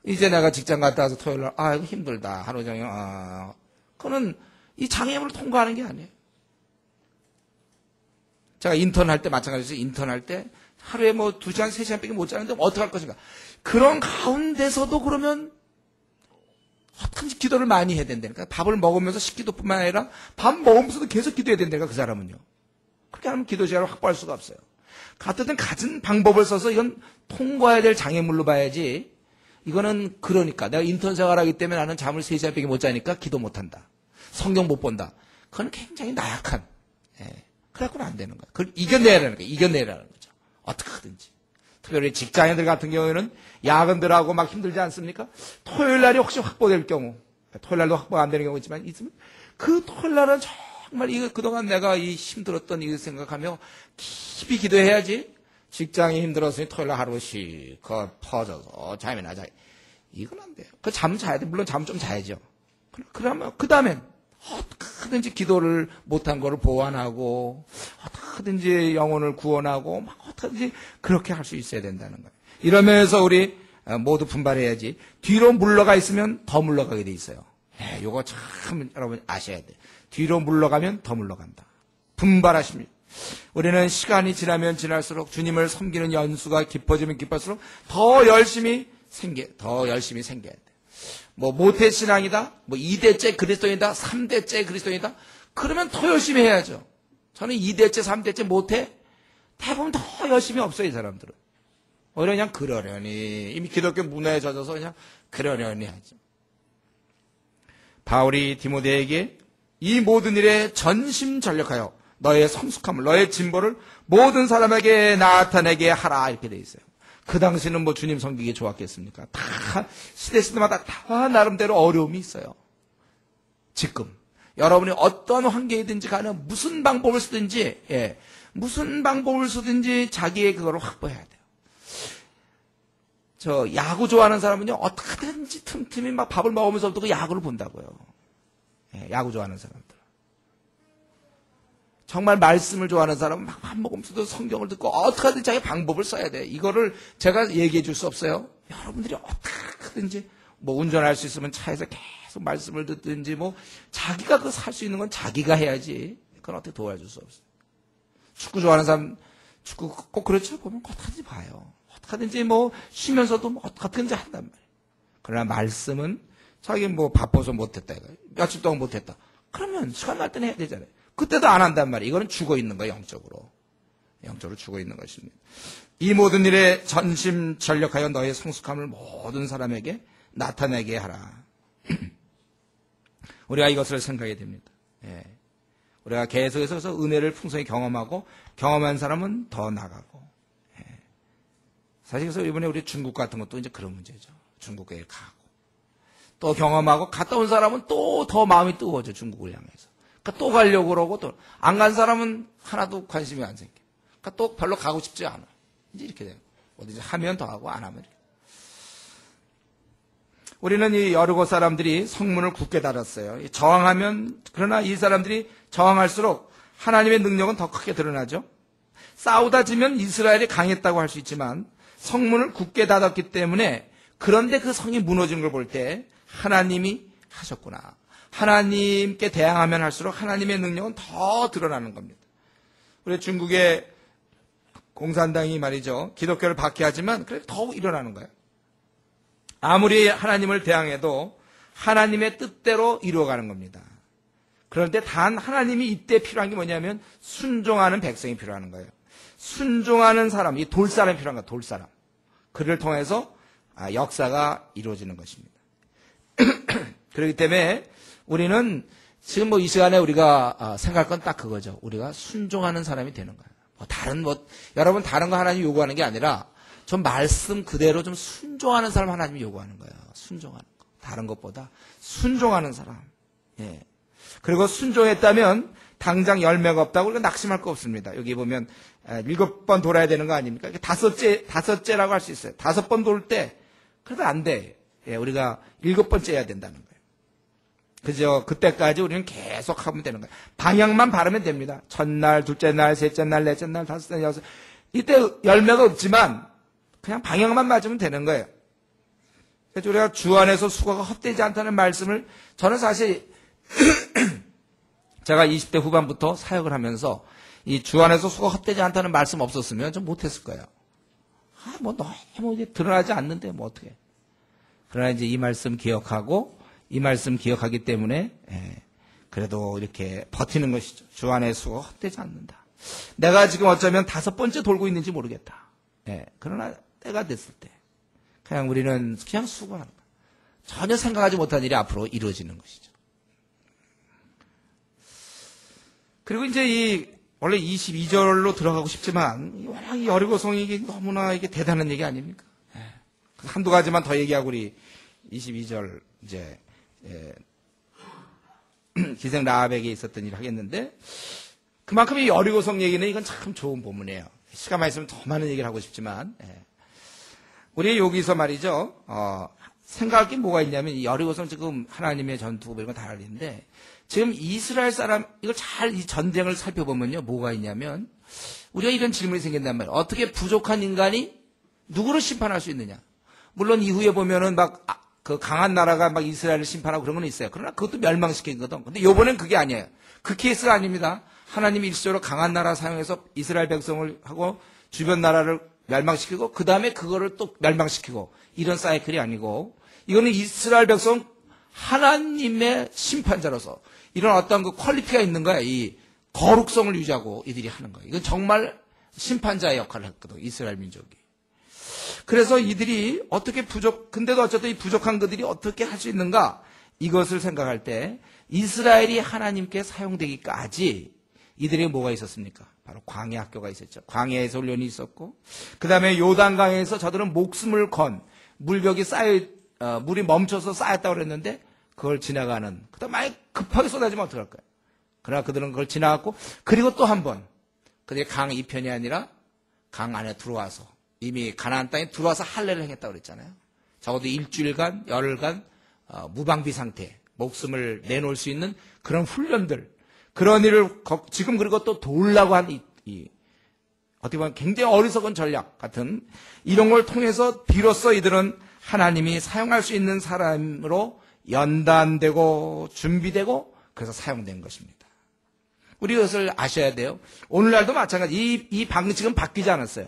이제 내가 직장 갔다 와서 토요일날 이거 힘들다 하루 종일 그거는 이 장애물을 통과하는 게 아니에요. 제가 인턴 할 때 마찬가지로 인턴 할 때 하루에 뭐 2시간, 3시간밖에 못 자는데 어떻게 할 것인가. 그런 가운데서도 그러면 어떻게든지 기도를 많이 해야 된다니까. 밥을 먹으면서 식기도뿐만 아니라 밥 먹으면서도 계속 기도해야 된다니까, 그 사람은요. 그렇게 하면 기도 시간을 확보할 수가 없어요. 같은 갖은 방법을 써서 이건 통과해야 될 장애물로 봐야지. 이거는 그러니까 내가 인턴 생활하기 때문에 나는 잠을 3시간밖에 못 자니까 기도 못한다. 성경 못 본다. 그건 굉장히 나약한. 그래갖고는 안 되는 거야. 그걸 이겨내라는 거야. 이겨내라는 거죠. 어떻게 하든지. 특별히 직장인들 같은 경우에는 야근들하고 막 힘들지 않습니까? 토요일 날이 혹시 확보될 경우, 토요일 날도 확보가 안 되는 경우 있지만 있으면 그 토요일 날은 정말 이거 그동안 내가 이 힘들었던 이거 생각하며 깊이 기도해야지. 직장이 힘들었으니 토요일 날 하루 실컷 퍼져서 잠이나 자. 이건 안 돼요. 그 잠 자야 돼. 물론 잠 좀 자야죠. 그러면 그 다음엔 어떻게든지 기도를 못한 거를 보완하고 어떻게든지 영혼을 구원하고 막 어떻게든지 그렇게 할 수 있어야 된다는 거예요. 이러면서 우리 모두 분발해야지. 뒤로 물러가 있으면 더 물러가게 돼 있어요. 요거 참 여러분 아셔야 돼요. 뒤로 물러가면 더 물러간다. 분발하십니다. 우리는 시간이 지나면 지날수록 주님을 섬기는 연수가 깊어지면 깊어질수록 더 열심히 생겨야 돼. 뭐 모태신앙이다, 뭐 2대째 그리스도인이다, 3대째 그리스도인이다. 그러면 더 열심히 해야죠. 저는 2대째, 3대째 모태 대부분 더 열심히 없어요, 이 사람들은. 오히려 그냥 그러려니 이미 기독교 문화에 젖어서 그냥 그러려니 하죠. 바울이 디모데에게 이 모든 일에 전심전력하여 너의 성숙함을, 너의 진보를 모든 사람에게 나타내게 하라 이렇게 돼 있어요. 그 당시는 뭐 주님 섬기기 좋았겠습니까? 다 시대마다 다 나름대로 어려움이 있어요. 지금 여러분이 어떤 환경이든지 간에 무슨 방법을 쓰든지 무슨 방법을 쓰든지 자기의 그거를 확보해야 돼요. 저 야구 좋아하는 사람은요 어떻게든지 틈틈이 막 밥을 먹으면서부터 그 야구를 본다고요. 야구 좋아하는 사람들. 정말 말씀을 좋아하는 사람은 막 밥 먹으면서도 성경을 듣고 어떻게든 자기 방법을 써야 돼. 이거를 제가 얘기해 줄 수 없어요. 여러분들이 어떻게든지 뭐 운전할 수 있으면 차에서 계속 말씀을 듣든지 뭐 자기가 그 살 수 있는 건 자기가 해야지. 그건 어떻게 도와줄 수 없어요. 축구 좋아하는 사람 축구 꼭 그렇죠. 보면 어떻게든지 봐요. 어떻게든지 뭐 쉬면서도 뭐 어떻게든지 한단 말이에요. 그러나 말씀은 자기 뭐 바빠서 못했다. 며칠 동안 못했다. 그러면 시간 날 때는 해야 되잖아요. 그때도 안 한단 말이에요. 이거는 죽어 있는 거예요, 영적으로. 영적으로 죽어 있는 것입니다. 이 모든 일에 전심전력하여 너의 성숙함을 모든 사람에게 나타내게 하라. 우리가 이것을 생각해야 됩니다. 우리가 계속해서 은혜를 풍성히 경험하고 경험한 사람은 더 나가고. 사실 그래서 이번에 우리 중국 같은 것도 이제 그런 문제죠. 중국에 가고. 또 경험하고 갔다 온 사람은 또 더 마음이 뜨거워져, 중국을 향해서. 그러니까 또 가려고 그러고 또 안 간 사람은 하나도 관심이 안 생겨. 그러니까 또 별로 가고 싶지 않아. 이제 이렇게 돼요. 어디서 하면 더 하고 안 하면 이렇게. 우리는 이 여리고 사람들이 성문을 굳게 닫았어요. 저항하면 그러나 이 사람들이 저항할수록 하나님의 능력은 더 크게 드러나죠. 싸우다 지면 이스라엘이 강했다고 할 수 있지만 성문을 굳게 닫았기 때문에 그런데 그 성이 무너지는 걸 볼 때 하나님이 하셨구나. 하나님께 대항하면 할수록 하나님의 능력은 더 드러나는 겁니다. 우리 중국의 공산당이 말이죠. 기독교를 박해하지만 그래 더욱 일어나는 거예요. 아무리 하나님을 대항해도 하나님의 뜻대로 이루어가는 겁니다. 그런데 단 하나님이 이때 필요한 게 뭐냐면 순종하는 백성이 필요한 거예요. 순종하는 사람, 이 돌사람이 필요한 거예요. 돌사람. 그를 통해서 역사가 이루어지는 것입니다. 그렇기 때문에 우리는 지금 뭐 이 시간에 우리가 생각할 건 딱 그거죠. 우리가 순종하는 사람이 되는 거예요. 여러분 다른 거 하나님 요구하는 게 아니라 좀 말씀 그대로 좀 순종하는 사람 하나님이 요구하는 거예요. 순종하는 거. 다른 것보다 순종하는 사람. 그리고 순종했다면 당장 열매가 없다고 우리가 낙심할 거 없습니다. 여기 보면 7번 돌아야 되는 거 아닙니까? 다섯째라고 할 수 있어요. 5번 돌 때 그래도 안 돼. 우리가 7번째 해야 된다는 거예요. 그죠? 그때까지 우리는 계속 하면 되는 거예요. 방향만 바르면 됩니다. 첫날, 둘째 날, 셋째 날, 넷째 날, 다섯째 날, 여섯. 이때 열매가 없지만 그냥 방향만 맞으면 되는 거예요. 그래서 우리가 주 안에서 수고가 헛되지 않다는 말씀을 저는 사실 제가 20대 후반부터 사역을 하면서 이 주 안에서 수고가 헛되지 않다는 말씀 없었으면 좀 못했을 거예요. 너무 이제 드러나지 않는데 뭐 어떻게. 그러나 이제 이 말씀 기억하고 이 말씀 기억하기 때문에 그래도 이렇게 버티는 것이죠. 주 안에 수고 헛되지 않는다. 내가 지금 어쩌면 5번째 돌고 있는지 모르겠다. 그러나 때가 됐을 때 그냥 우리는 그냥 수고하는 거야. 전혀 생각하지 못한 일이 앞으로 이루어지는 것이죠. 그리고 이제 원래 22절로 들어가고 싶지만 워낙 이 여리고성이 이게 너무나 이게 대단한 얘기 아닙니까? 한두 가지만 더 얘기하고 우리 22절 이제 기생 라합에게 있었던 일을 하겠는데 그만큼 이 여리고성 얘기는 이건 참 좋은 본문이에요. 시간만 있으면 더 많은 얘기를 하고 싶지만 우리 여기서 말이죠. 생각할 게 뭐가 있냐면 이 여리고성 지금 하나님의 전투 이런 거 다 알리는데 지금 이스라엘 사람 이걸 잘 이 전쟁을 살펴보면요 뭐가 있냐면 우리가 이런 질문이 생긴단 말이에요. 어떻게 부족한 인간이 누구를 심판할 수 있느냐? 물론 이후에 보면은 그 강한 나라가 막 이스라엘을 심판하고 그런 건 있어요. 그러나 그것도 멸망시키거든. 근데 요번엔 그게 아니에요. 그 케이스가 아닙니다. 하나님이 일시적으로 강한 나라 사용해서 이스라엘 백성을 하고 주변 나라를 멸망시키고 그 다음에 그거를 또 멸망시키고 이런 사이클이 아니고 이거는 이스라엘 백성 하나님의 심판자로서 이런 어떤 그 퀄리티가 있는 거야. 이 거룩성을 유지하고 이들이 하는 거야. 이건 정말 심판자의 역할을 했거든. 이스라엘 민족이. 그래서 이들이 어떻게 근데도 어쨌든 이 부족한 그들이 어떻게 할 수 있는가? 이것을 생각할 때 이스라엘이 하나님께 사용되기까지 이들에게 뭐가 있었습니까? 바로 광야 학교가 있었죠. 광야에서 훈련이 있었고, 그 다음에 요단강에서 저들은 목숨을 건 물벽이 물이 멈춰서 쌓였다고 그랬는데 그걸 지나가는, 그 다음에 만약 급하게 쏟아지면 어떡할 거예요? 그러나 그들은 그걸 지나갔고, 그리고 또 한 번, 그들이 강 이편이 아니라 강 안에 들어와서 이미 가나안 땅에 들어와서 할례를 행했다고 그랬잖아요. 적어도 일주일간, 열흘간 무방비 상태, 목숨을 내놓을 수 있는 그런 훈련들, 그런 일을 지금 그리고 또 도우려고 한 어떻게 보면 굉장히 어리석은 전략 같은 이런 걸 통해서 비로소 이들은 하나님이 사용할 수 있는 사람으로 연단되고 준비되고 그래서 사용된 것입니다. 우리 이것을 아셔야 돼요. 오늘날도 마찬가지. 이 방식은 바뀌지 않았어요.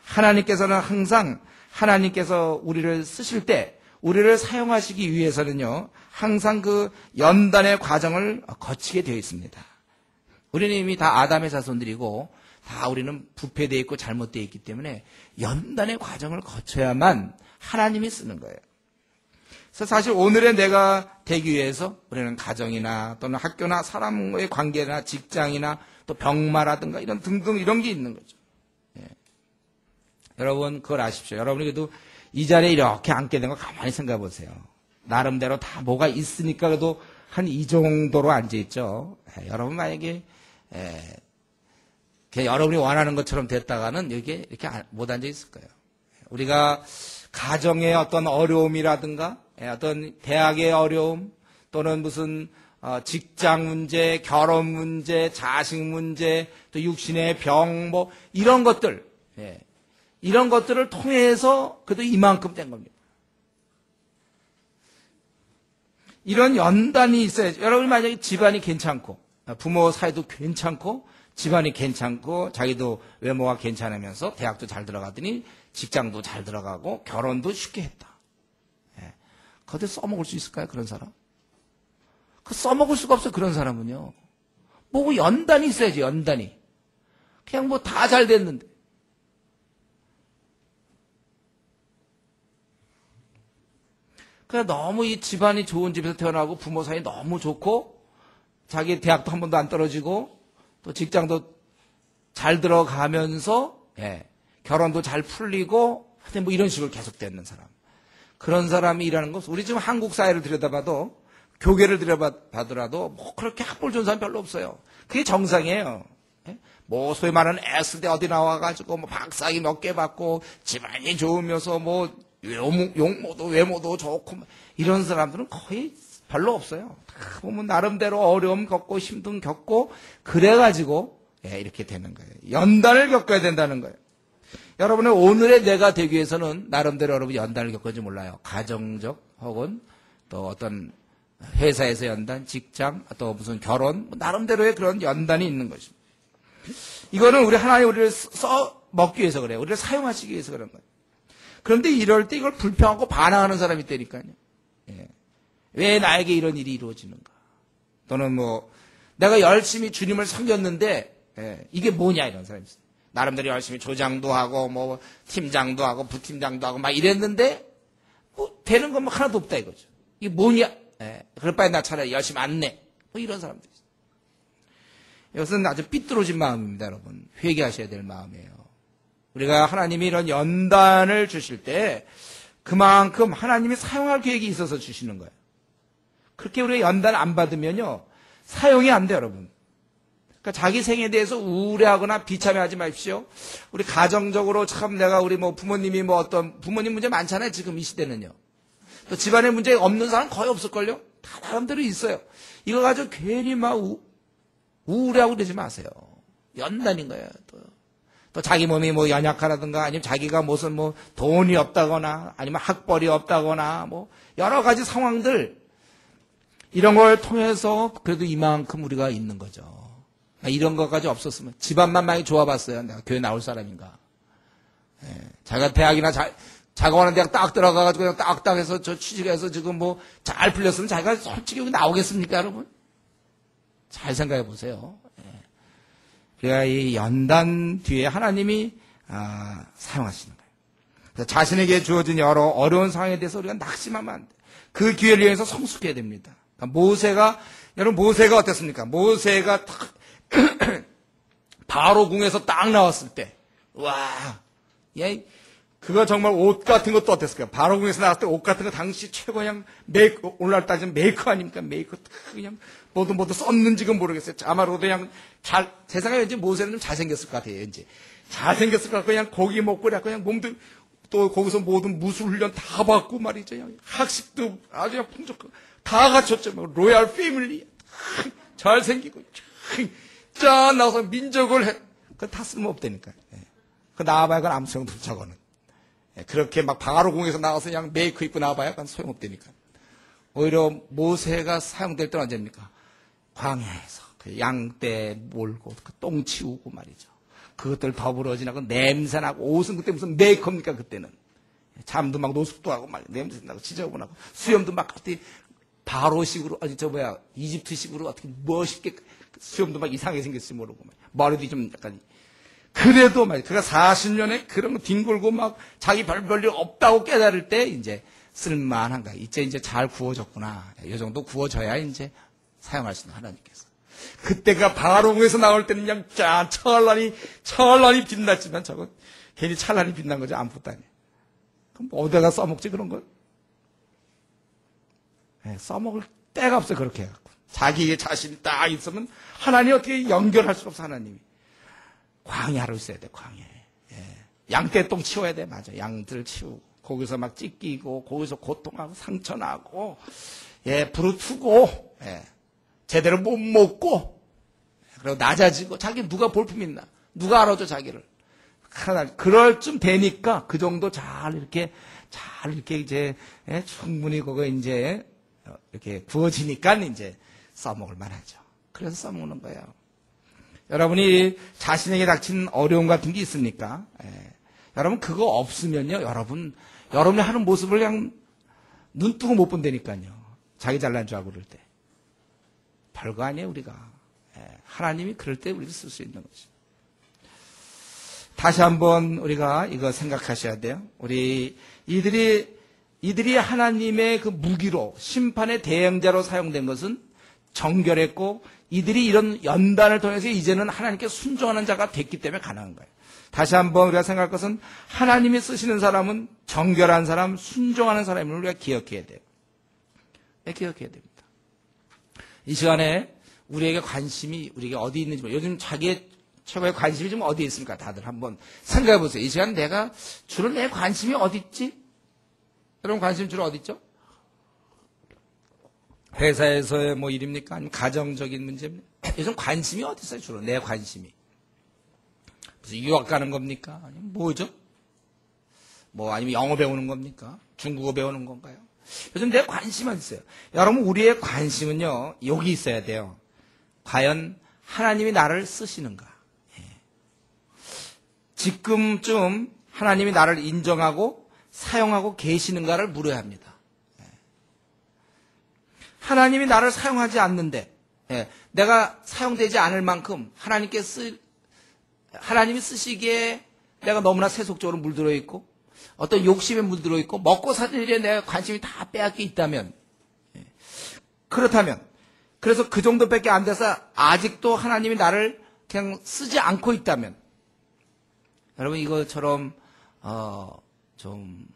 하나님께서는 항상 하나님께서 우리를 쓰실 때 우리를 사용하시기 위해서는요, 항상 그 연단의 과정을 거치게 되어 있습니다. 우리는 이미 다 아담의 자손들이고 다 우리는 부패되어 있고 잘못되어 있기 때문에 연단의 과정을 거쳐야만 하나님이 쓰는 거예요. 그래서 사실 오늘의 내가 되기 위해서 우리는 가정이나 또는 학교나 사람과의 관계나 직장이나 또 병마라든가 이런 등등 이런 게 있는 거죠. 예. 여러분 그걸 아십시오. 여러분이 그래도 이 자리에 이렇게 앉게 된 거 가만히 생각해 보세요. 나름대로 다 뭐가 있으니까 그래도 한 이 정도로 앉아있죠. 여러분 만약에 여러분이 원하는 것처럼 됐다가는 여기에 이렇게 못 앉아있을 거예요. 우리가 가정의 어떤 어려움이라든가 어떤 대학의 어려움 또는 무슨 직장 문제, 결혼 문제, 자식 문제, 또 육신의 병 뭐 이런 것들 이런 것들을 통해서 그래도 이만큼 된 겁니다. 이런 연단이 있어야죠. 여러분 만약에 집안이 괜찮고 부모 사이도 괜찮고 집안이 괜찮고 자기도 외모가 괜찮으면서 대학도 잘 들어가더니 직장도 잘 들어가고 결혼도 쉽게 했다. 그것을 써먹을 수 있을까요? 그런 사람? 그 써먹을 수가 없어요. 그런 사람은요. 뭐 연단이 있어야지. 연단이. 그냥 뭐 다 잘 됐는데. 그냥 너무 이 집안이 좋은 집에서 태어나고 부모 사이 너무 좋고 자기 대학도 한 번도 안 떨어지고 또 직장도 잘 들어가면서 결혼도 잘 풀리고 하여튼 뭐 이런 식으로 계속 되는 사람. 그런 사람이 일하는 것 우리 지금 한국 사회를 들여다봐도 교계를 들여다보더라도 뭐 그렇게 학벌 좋은 사람 별로 없어요. 그게 정상이에요. 뭐 소위 말하는 S대 어디 나와가지고 뭐 박사학위 몇 개 받고 집안이 좋으면서 뭐 용모도 외모도 좋고 이런 사람들은 거의 별로 없어요. 다 보면 나름대로 어려움 겪고 힘든 겪고 그래가지고 이렇게 되는 거예요. 연단을 겪어야 된다는 거예요. 여러분의 오늘의 내가 되기 위해서는 나름대로 여러분 연단을 겪을지 몰라요. 가정적 혹은 또 어떤 회사에서 연단, 직장, 또 무슨 결혼, 나름대로의 그런 연단이 있는 것입니다. 이거는 우리 하나님 우리를 써 먹기 위해서 그래요. 우리를 사용하시기 위해서 그런 거예요. 그런데 이럴 때 이걸 불평하고 반항하는 사람이 있다니까요. 왜 나에게 이런 일이 이루어지는가? 또는 뭐 내가 열심히 주님을 섬겼는데 이게 뭐냐 이런 사람이 있어요. 나름대로 열심히 조장도 하고 뭐 팀장도 하고 부팀장도 하고 막 이랬는데 뭐 되는 건 뭐 하나도 없다 이거죠. 이게 뭐냐? 그럴 바에 나 차라리 열심히 안 내. 뭐 이런 사람들 있어요. 이것은 아주 삐뚤어진 마음입니다, 여러분. 회개하셔야 될 마음이에요. 우리가 하나님이 이런 연단을 주실 때 그만큼 하나님이 사용할 계획이 있어서 주시는 거예요. 그렇게 우리가 연단 안 받으면요 사용이 안 돼요, 여러분. 그러니까 자기 생에 대해서 우울해하거나 비참해하지 마십시오. 우리 가정적으로 참 내가 우리 뭐 부모님이 뭐 어떤 부모님 문제 많잖아요, 지금 이 시대는요. 또 집안에 문제 없는 사람 거의 없을걸요? 다 나름대로 있어요. 이거 가지고 괜히 막 우울해하고 그러지 마세요. 연단인 거예요. 또 자기 몸이 뭐 연약하다든가 아니면 자기가 무슨 뭐 돈이 없다거나 아니면 학벌이 없다거나 뭐 여러 가지 상황들 이런 걸 통해서 그래도 이만큼 우리가 있는 거죠. 이런 것까지 없었으면 집안만 많이 좋아봤어요. 내가 교회 나올 사람인가. 자기가 대학이나 자가 원하는 대학 딱 들어가가지고 그냥 딱딱 해서 저 취직해서 지금 뭐 잘 풀렸으면 자기가 솔직히 여기 나오겠습니까, 여러분? 잘 생각해 보세요. 그러니까 이 연단 뒤에 하나님이 사용하시는 거예요. 그래서 자신에게 주어진 여러 어려운 상황에 대해서 우리가 낙심하면 안 돼. 그 기회를 위해서 성숙해야 됩니다. 그러니까 여러분 모세가 어땠습니까? 모세가 딱 바로 궁에서 딱 나왔을 때, 와, 그거 정말 옷 같은 것도 어땠을까요? 바로 궁에서 나왔을 때 옷 같은 거 당시 최고 그냥 오늘날 따지면 메이커 아닙니까? 메이커 그냥 뭐도 썼는지는 모르겠어요. 아마도 그냥 세상에 왠지 모세는 좀 잘생겼을 것 같아요, 왠지. 잘생겼을 것 같고, 그냥 고기 먹고, 그냥 몸도, 또 거기서 모든 무술 훈련 다 받고 말이죠. 학식도 아주 그냥 풍족하고, 다 갖췄죠. 로얄 패밀리. 잘생기고, 짠, 나와서 민족을 해. 그건 다 쓸모없다니까. 그 나와봐야 그건 아무 소용도 없어, 저거는. 그렇게 막 방아로궁에서 나와서 그냥 메이크 입고 나와봐야 그건 소용없다니까. 오히려 모세가 사용될 때는 언제입니까? 광야에서 그 양떼 몰고 그 똥 치우고 말이죠. 그것들 더불어 지나고 냄새나고 옷은 그때 무슨 메이크업입니까 그때는. 잠도 막 노숙도 하고 막 냄새나고 지저분하고 수염도 막 그때 바로식으로 이집트식으로 어떻게 멋있게 수염도 막 이상하게 생겼을지 모르고 머리도 좀 약간 그래도 말이야. 그가 40년에 그런 거 뒹굴고 막 자기 별일 없다고 깨달을 때 이제 쓸만한가. 이제 잘 구워졌구나. 이 정도 구워져야 이제 사용할 수 있는 하나님께서. 그때가 바로궁에서 나올 때는 그냥 찬란히 빛났지만 저거 괜히 찬란히 빛난 거지 아무것도 아니에요. 그럼 어디다가 써먹지 그런 걸? 써먹을 때가 없어요. 그렇게 해갖고. 자기의 자신이 딱 있으면 하나님 어떻게 연결할 수 없어 하나님이. 광야로 있어야 돼, 광야에. 양떼똥 치워야 돼, 맞아. 양들 치우고, 거기서 막 찢기고, 거기서 고통하고, 상처나고, 부르트고, 제대로 못 먹고, 그리고 낮아지고, 자기 누가 볼품 있나? 누가 알아줘, 자기를. 그럴 쯤 되니까, 그 정도 잘 이렇게 이제, 충분히 그거 이제, 이렇게 구워지니까 이제 써먹을 만하죠. 그래서 써먹는 거예요. 여러분이 자신에게 닥친 어려움 같은 게 있습니까? 여러분 그거 없으면요. 여러분이 하는 모습을 그냥 눈 뜨고 못 본다니까요. 자기 잘난 줄 알고 그럴 때. 별거 아니에요 우리가. 하나님이 그럴 때 우리를 쓸 수 있는 거죠. 다시 한번 우리가 이거 생각하셔야 돼요. 이들이 하나님의 그 무기로 심판의 대행자로 사용된 것은 정결했고 이들이 이런 연단을 통해서 이제는 하나님께 순종하는 자가 됐기 때문에 가능한 거예요. 다시 한번 우리가 생각할 것은 하나님이 쓰시는 사람은 정결한 사람, 순종하는 사람임을 우리가 기억해야 돼요. 기억해야 됩니다. 이 시간에 우리에게 관심이 우리에게 어디 있는지 요즘 자기의 최고의 관심이 좀 어디에 있습니까? 다들 한번 생각해 보세요. 이 시간 내가 주로 내 관심이 어디 있지? 여러분 관심 주로 어디 있죠? 회사에서의 뭐 일입니까? 아니면 가정적인 문제입니까? 요즘 관심이 어디 있어요? 주로 내 관심이. 무슨 유학 가는 겁니까? 아니면 뭐죠? 뭐 아니면 영어 배우는 겁니까? 중국어 배우는 건가요? 요즘 내 관심은 있어요. 여러분 우리의 관심은요 여기 있어야 돼요. 과연 하나님이 나를 쓰시는가? 지금쯤 하나님이 나를 인정하고 사용하고 계시는가를 물어야 합니다. 하나님이 나를 사용하지 않는데 내가 사용되지 않을 만큼 하나님이 쓰시기에 내가 너무나 세속적으로 물들어 있고 어떤 욕심에 물들어 있고 먹고 사는 일에 내가 관심이 다 빼앗겨 있다면 그렇다면 그래서 그 정도밖에 안 돼서 아직도 하나님이 나를 그냥 쓰지 않고 있다면 여러분 이것처럼 좀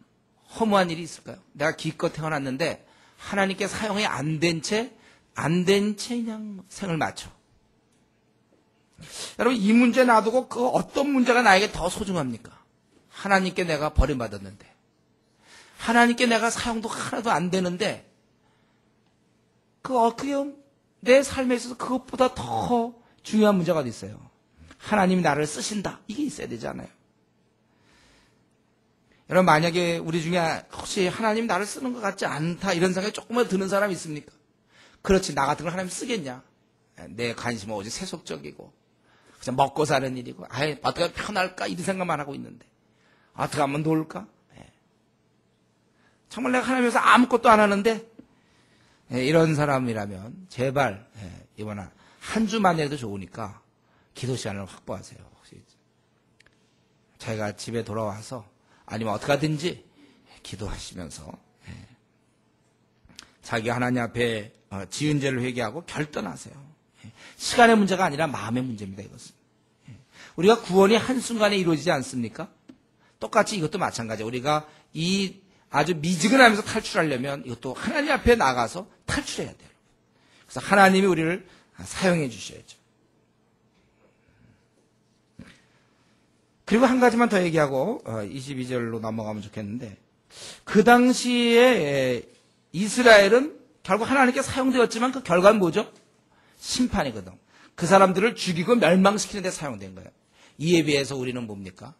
허무한 일이 있을까요? 내가 기껏 태어났는데 하나님께 사용이 안 된 채 그냥 생을 마쳐. 여러분 이 문제 놔두고 그 어떤 문제가 나에게 더 소중합니까? 하나님께 내가 버림받았는데 하나님께 내가 사용도 하나도 안 되는데 그게 내 삶에 있어서 그것보다 더 중요한 문제가 어디 있어요? 하나님이 나를 쓰신다. 이게 있어야 되잖아요. 여러분 만약에 우리 중에 혹시 하나님이 나를 쓰는 것 같지 않다 이런 생각이 조금만 드는 사람이 있습니까? 그렇지 나 같은 걸 하나님 쓰겠냐? 내 관심은 오직 세속적이고 그냥 먹고 사는 일이고 어떻게 하면 편할까 이런 생각만 하고 있는데 어떻게 하면 놀까? 정말 내가 하나님에서 아무것도 안 하는데 이런 사람이라면 제발 이번에 한 주만 해도 좋으니까 기도 시간을 확보하세요. 혹시 자기가 집에 돌아와서 아니면 어떻게 하든지 기도하시면서 자기 하나님 앞에 지은 죄를 회개하고 결단하세요. 시간의 문제가 아니라 마음의 문제입니다. 이것은 우리가 구원이 한순간에 이루어지지 않습니까? 똑같이 이것도 마찬가지예요. 우리가 이 아주 미지근하면서 탈출하려면 이것도 하나님 앞에 나가서 탈출해야 돼요. 그래서 하나님이 우리를 사용해 주셔야죠. 그리고 한 가지만 더 얘기하고 22절로 넘어가면 좋겠는데 그 당시에 이스라엘은 결국 하나님께 사용되었지만 그 결과는 뭐죠? 심판이거든. 그 사람들을 죽이고 멸망시키는 데 사용된 거예요. 이에 비해서 우리는 뭡니까?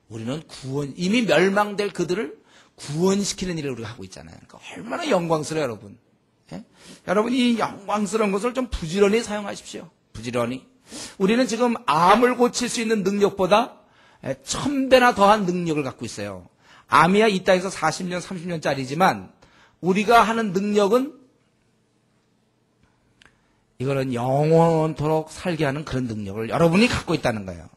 우리는 이미 멸망될 그들을 구원시키는 일을 우리가 하고 있잖아요. 그러니까 얼마나 영광스러워요, 여러분. 여러분 이 영광스러운 것을 좀 부지런히 사용하십시오. 부지런히. 우리는 지금 암을 고칠 수 있는 능력보다 1000배나 더한 능력을 갖고 있어요. 암이야 이 땅에서 40년, 30년짜리지만 우리가 하는 능력은 이거는 영원토록 살게 하는 그런 능력을 여러분이 갖고 있다는 거예요.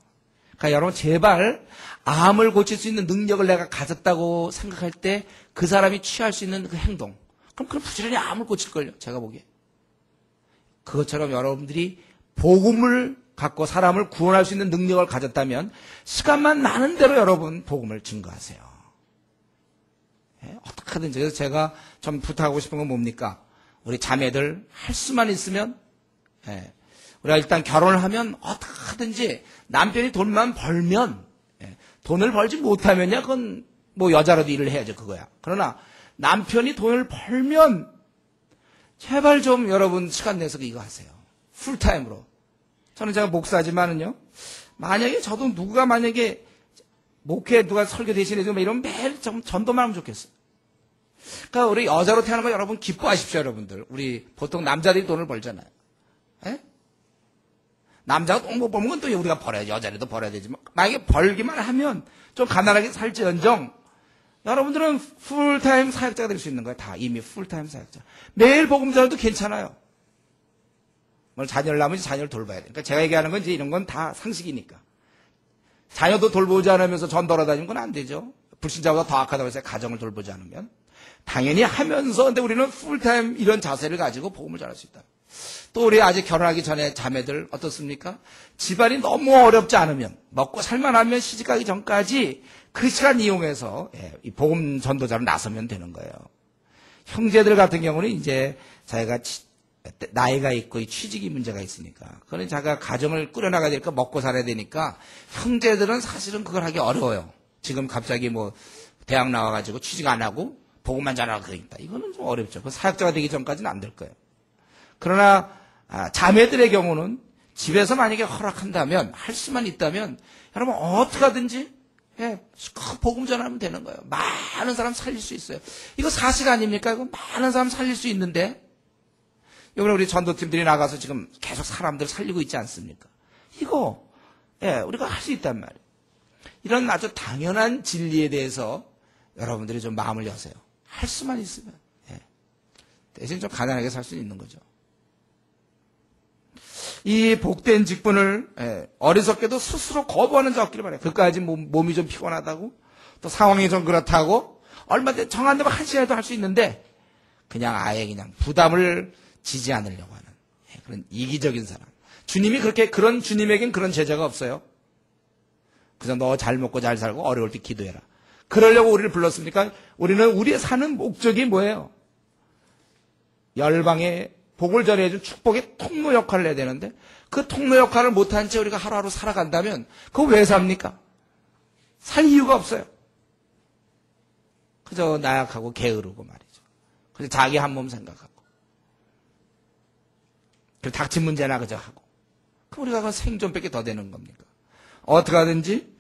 그러니까 여러분 제발 암을 고칠 수 있는 능력을 내가 가졌다고 생각할 때 그 사람이 취할 수 있는 그 행동 그럼 부지런히 암을 고칠걸요. 제가 보기에. 그것처럼 여러분들이 복음을 갖고 사람을 구원할 수 있는 능력을 가졌다면 시간만 나는 대로 여러분 복음을 증거하세요. 어떻게 하든지. 그래서 제가 좀 부탁하고 싶은 건 뭡니까? 우리 자매들 할 수만 있으면 우리가 일단 결혼을 하면 어떻게 하든지 남편이 돈만 벌면 돈을 벌지 못하면야 그건 뭐 여자라도 일을 해야죠. 그거야. 그러나 남편이 돈을 벌면 제발 좀 여러분 시간 내서 이거 하세요. 풀타임으로. 저는 제가 목사지만은요. 만약에 저도 누가 만약에 목회 누가 설교 대신해주면 이러면 매일 좀 전도만 하면 좋겠어요. 그러니까 우리 여자로 태어난 거 여러분 기뻐하십시오, 여러분들. 우리 보통 남자들이 돈을 벌잖아요. 에? 남자가 돈 못 벌면 건 또 우리가 벌어야지. 여자라도 벌어야 되지만 만약에 벌기만 하면 좀 가난하게 살지언정 여러분들은 풀타임 사역자가 될 수 있는 거예요. 다 이미 풀타임 사역자. 매일 복음 전해도 괜찮아요. 뭐 자녀를 낳으면 자녀를 돌봐야 돼. 그러니까 제가 얘기하는 건 이제 이런 건 다 상식이니까. 자녀도 돌보지 않으면서 전 돌아다니는 건 안 되죠. 불신자보다 더 악하다고 해서 가정을 돌보지 않으면. 당연히 하면서 근데 우리는 풀타임 이런 자세를 가지고 복음을 전할 수 있다. 또 우리 아직 결혼하기 전에 자매들 어떻습니까? 집안이 너무 어렵지 않으면 먹고 살만하면 시집가기 전까지 그 시간 이용해서 이 복음 전도자로 나서면 되는 거예요. 형제들 같은 경우는 이제 자기가 나이가 있고 이 취직이 문제가 있으니까. 그러니 자기가 가정을 꾸려나가야 되니까 먹고 살아야 되니까 형제들은 사실은 그걸 하기 어려워요. 지금 갑자기 뭐 대학 나와가지고 취직 안 하고 보고만 잘하고 그러니까. 이거는 좀 어렵죠. 그 사역자가 되기 전까지는 안 될 거예요. 그러나 자매들의 경우는 집에서 만약에 허락한다면, 할 수만 있다면 여러분 어떻게 하든지 복음 전하면 되는 거예요. 많은 사람 살릴 수 있어요. 이거 사실 아닙니까? 이거 많은 사람 살릴 수 있는데 이번에 우리 전도팀들이 나가서 지금 계속 사람들 살리고 있지 않습니까? 이거 우리가 할 수 있단 말이에요. 이런 아주 당연한 진리에 대해서 여러분들이 좀 마음을 여세요. 할 수만 있으면 대신 좀 가난하게 살 수 있는 거죠. 이 복된 직분을 어리석게도 스스로 거부하는 자 없기를 바라요. 그까지 몸이 좀 피곤하다고 또 상황이 좀 그렇다고 얼마든지 정한 대로 한 시간에도 할 수 있는데 그냥 아예 그냥 부담을 지지 않으려고 하는 그런 이기적인 사람. 주님이 그런 주님에겐 그런 제자가 없어요. 그래서 너 잘 먹고 잘 살고 어려울 때 기도해라. 그러려고 우리를 불렀습니까? 우리는 우리의 사는 목적이 뭐예요? 열방에 복을 전해준 축복의 통로 역할을 해야 되는데 그 통로 역할을 못한 채 우리가 하루하루 살아간다면 그거 왜 삽니까? 살 이유가 없어요. 그저 나약하고 게으르고 말이죠. 그래서 자기 한 몸 생각하고 그리고 닥친 문제나 그저 하고 그럼 우리가 생존밖에 더 되는 겁니까? 어떻게 하든지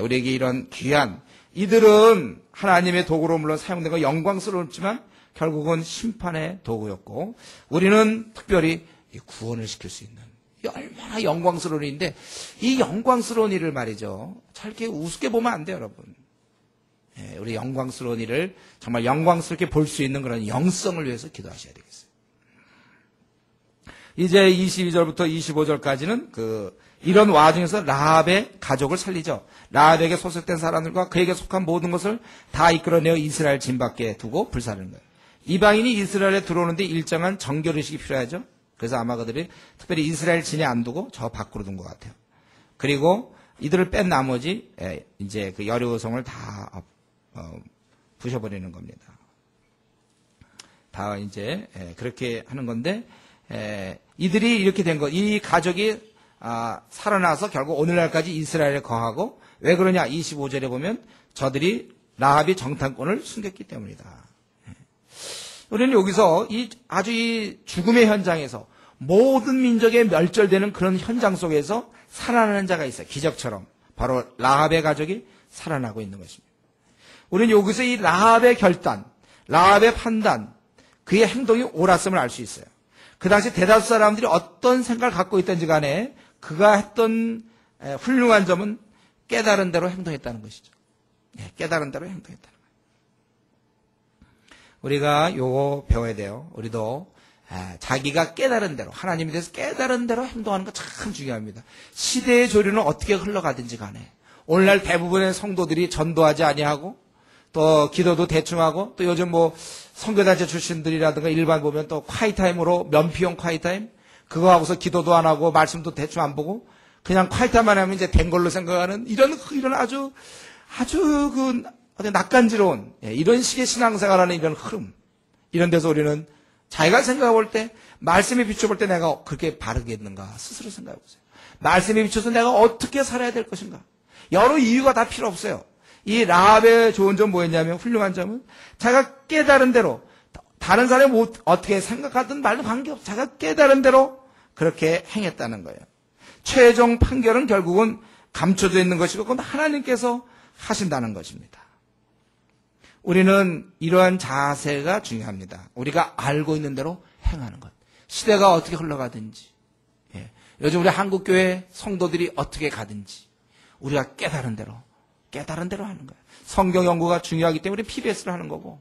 우리에게 이런 귀한 이들은 하나님의 도구로 물론 사용된 거 영광스럽지만 결국은 심판의 도구였고 우리는 특별히 구원을 시킬 수 있는 얼마나 영광스러운 일인데 이 영광스러운 일을 말이죠. 저렇게 우습게 보면 안 돼요, 여러분. 우리 영광스러운 일을 정말 영광스럽게 볼 수 있는 그런 영성을 위해서 기도하셔야 되겠어요. 이제 22절부터 25절까지는 이런 와중에서 라합의 가족을 살리죠. 라합에게 소속된 사람들과 그에게 속한 모든 것을 다 이끌어내어 이스라엘 진 밖에 두고 불사르는 거예요. 이방인이 이스라엘에 들어오는데 일정한 정결의식이 필요하죠. 그래서 아마 그들이 특별히 이스라엘 진에 안 두고 저 밖으로 둔 것 같아요. 그리고 이들을 뺀 나머지 이제 그 여리고성을 다 부셔버리는 겁니다. 다 이제 그렇게 하는 건데 이들이 이렇게 된 것, 이 가족이 살아나서 결국 오늘날까지 이스라엘에 거하고 왜 그러냐? 25절에 보면 저들이 라합이 정탐꾼을 숨겼기 때문이다. 우리는 여기서 아주 이 죽음의 현장에서 모든 민족에 멸절되는 그런 현장 속에서 살아나는 자가 있어요. 기적처럼. 바로 라합의 가족이 살아나고 있는 것입니다. 우리는 여기서 이 라합의 결단, 라합의 판단, 그의 행동이 옳았음을 알 수 있어요. 그 당시 대다수 사람들이 어떤 생각을 갖고 있든지 간에 그가 했던 훌륭한 점은 깨달은 대로 행동했다는 것이죠. 깨달은 대로 행동했다는 거예요. 우리가 요거 배워야 돼요. 우리도 자기가 깨달은 대로 하나님에 대해서 깨달은 대로 행동하는 거 참 중요합니다. 시대의 조류는 어떻게 흘러가든지 간에 오늘날 대부분의 성도들이 전도하지 아니하고 또 기도도 대충하고 또 요즘 뭐 선교단체 출신들이라든가 일반 보면 또 콰이타임으로 면피용 콰이타임 그거 하고서 기도도 안 하고 말씀도 대충 안 보고 그냥 콰이타임만 하면 이제 된 걸로 생각하는 이런 아주 낯간지러운 이런 식의 신앙생활하는 이런 흐름 이런 데서 우리는 자기가 생각해 볼 때 말씀에 비춰볼 때 내가 그렇게 바르겠는가 스스로 생각해 보세요. 말씀에 비춰서 내가 어떻게 살아야 될 것인가 여러 이유가 다 필요 없어요. 이 라합의 좋은 점 뭐였냐면 훌륭한 점은 자기가 깨달은 대로 다른 사람이 어떻게 생각하든 말도 관계없어 자기가 깨달은 대로 그렇게 행했다는 거예요. 최종 판결은 결국은 감춰져 있는 것이고 그건 하나님께서 하신다는 것입니다. 우리는 이러한 자세가 중요합니다. 우리가 알고 있는 대로 행하는 것. 시대가 어떻게 흘러가든지 요즘 우리 한국교회 성도들이 어떻게 가든지 우리가 깨달은 대로 하는 거예요. 성경 연구가 중요하기 때문에 PBS를 하는 거고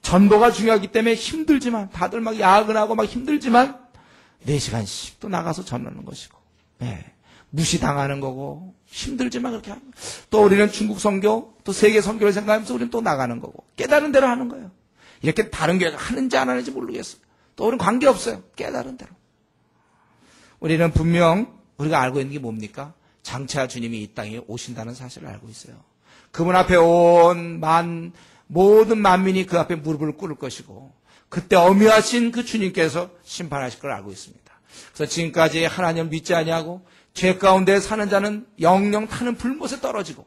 전도가 중요하기 때문에 힘들지만 다들 막 야근하고 막 힘들지만 4시간씩 또 나가서 전하는 것이고 무시당하는 거고 힘들지만 그렇게 하는 거예요. 또 우리는 중국 선교 또 세계 선교를 생각하면서 우리는 또 나가는 거고 깨달은 대로 하는 거예요. 이렇게 다른 교회가 하는지 안 하는지 모르겠어요. 또 우리는 관계없어요. 깨달은 대로. 우리는 분명 우리가 알고 있는 게 뭡니까? 장차 주님이 이 땅에 오신다는 사실을 알고 있어요. 그분 앞에 온 모든 만민이 그 앞에 무릎을 꿇을 것이고 그때 어미하신 그 주님께서 심판하실 걸 알고 있습니다. 그래서 지금까지 하나님을 믿지 아니하고 죄 가운데 사는 자는 영영 타는 불못에 떨어지고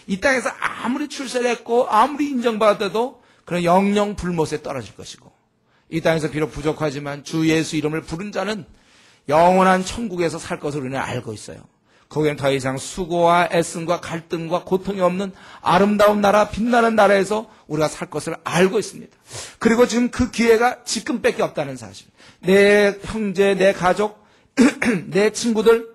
이 땅에서 아무리 출세를 했고 아무리 인정받아도 그런 영영 불못에 떨어질 것이고 이 땅에서 비록 부족하지만 주 예수 이름을 부른 자는 영원한 천국에서 살 것을 우리는 알고 있어요. 거기는 더 이상 수고와 애씀과 갈등과 고통이 없는 아름다운 나라, 빛나는 나라에서 우리가 살 것을 알고 있습니다. 그리고 지금 그 기회가 지금밖에 없다는 사실. 내 형제, 내 가족, 내 친구들,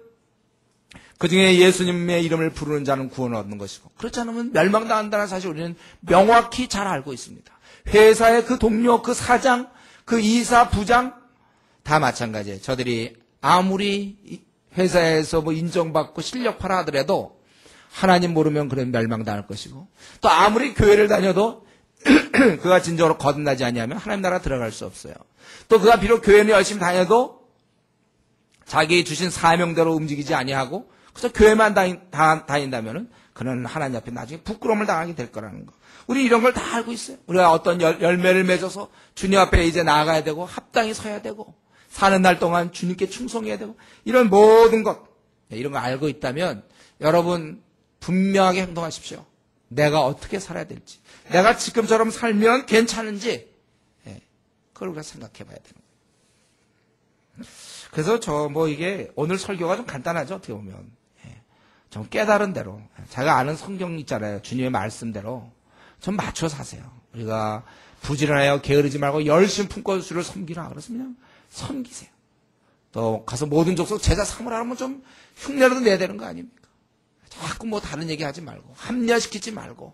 그중에 예수님의 이름을 부르는 자는 구원을 얻는 것이고 그렇지 않으면 멸망당한다는 사실 우리는 명확히 잘 알고 있습니다. 회사의 그 동료, 그 사장, 그 이사, 부장 다 마찬가지예요. 저들이 아무리 회사에서 뭐 인정받고 실력파라 하더라도 하나님 모르면 그런 멸망당할 것이고 또 아무리 교회를 다녀도 그가 진정으로 거듭나지 아니하면 하나님 나라 들어갈 수 없어요. 또 그가 비록 교회는 열심히 다녀도 자기 주신 사명대로 움직이지 아니하고 그래서 교회만 다닌다면은 그는 하나님 앞에 나중에 부끄러움을 당하게 될 거라는 거. 우리 이런 걸 다 알고 있어요. 우리가 어떤 열매를 맺어서 주님 앞에 이제 나아가야 되고 합당히 서야 되고 사는 날 동안 주님께 충성해야 되고 이런 모든 것 이런 거 알고 있다면 여러분 분명하게 행동하십시오. 내가 어떻게 살아야 될지 내가 지금처럼 살면 괜찮은지 그걸 우리가 생각해 봐야 되는 거예요. 그래서 이게 오늘 설교가 좀 간단하죠. 어떻게 보면 좀 깨달은 대로 제가 아는 성경 있잖아요. 주님의 말씀대로 좀 맞춰 사세요. 우리가 부지런하여 게으르지 말고 열심히 품고 주를 섬기라 그렇습니다. 섬기세요. 또 가서 모든 족속 제자 삼으라면 좀 흉내라도 내야 되는 거 아닙니까? 자꾸 뭐 다른 얘기 하지 말고 합리화시키지 말고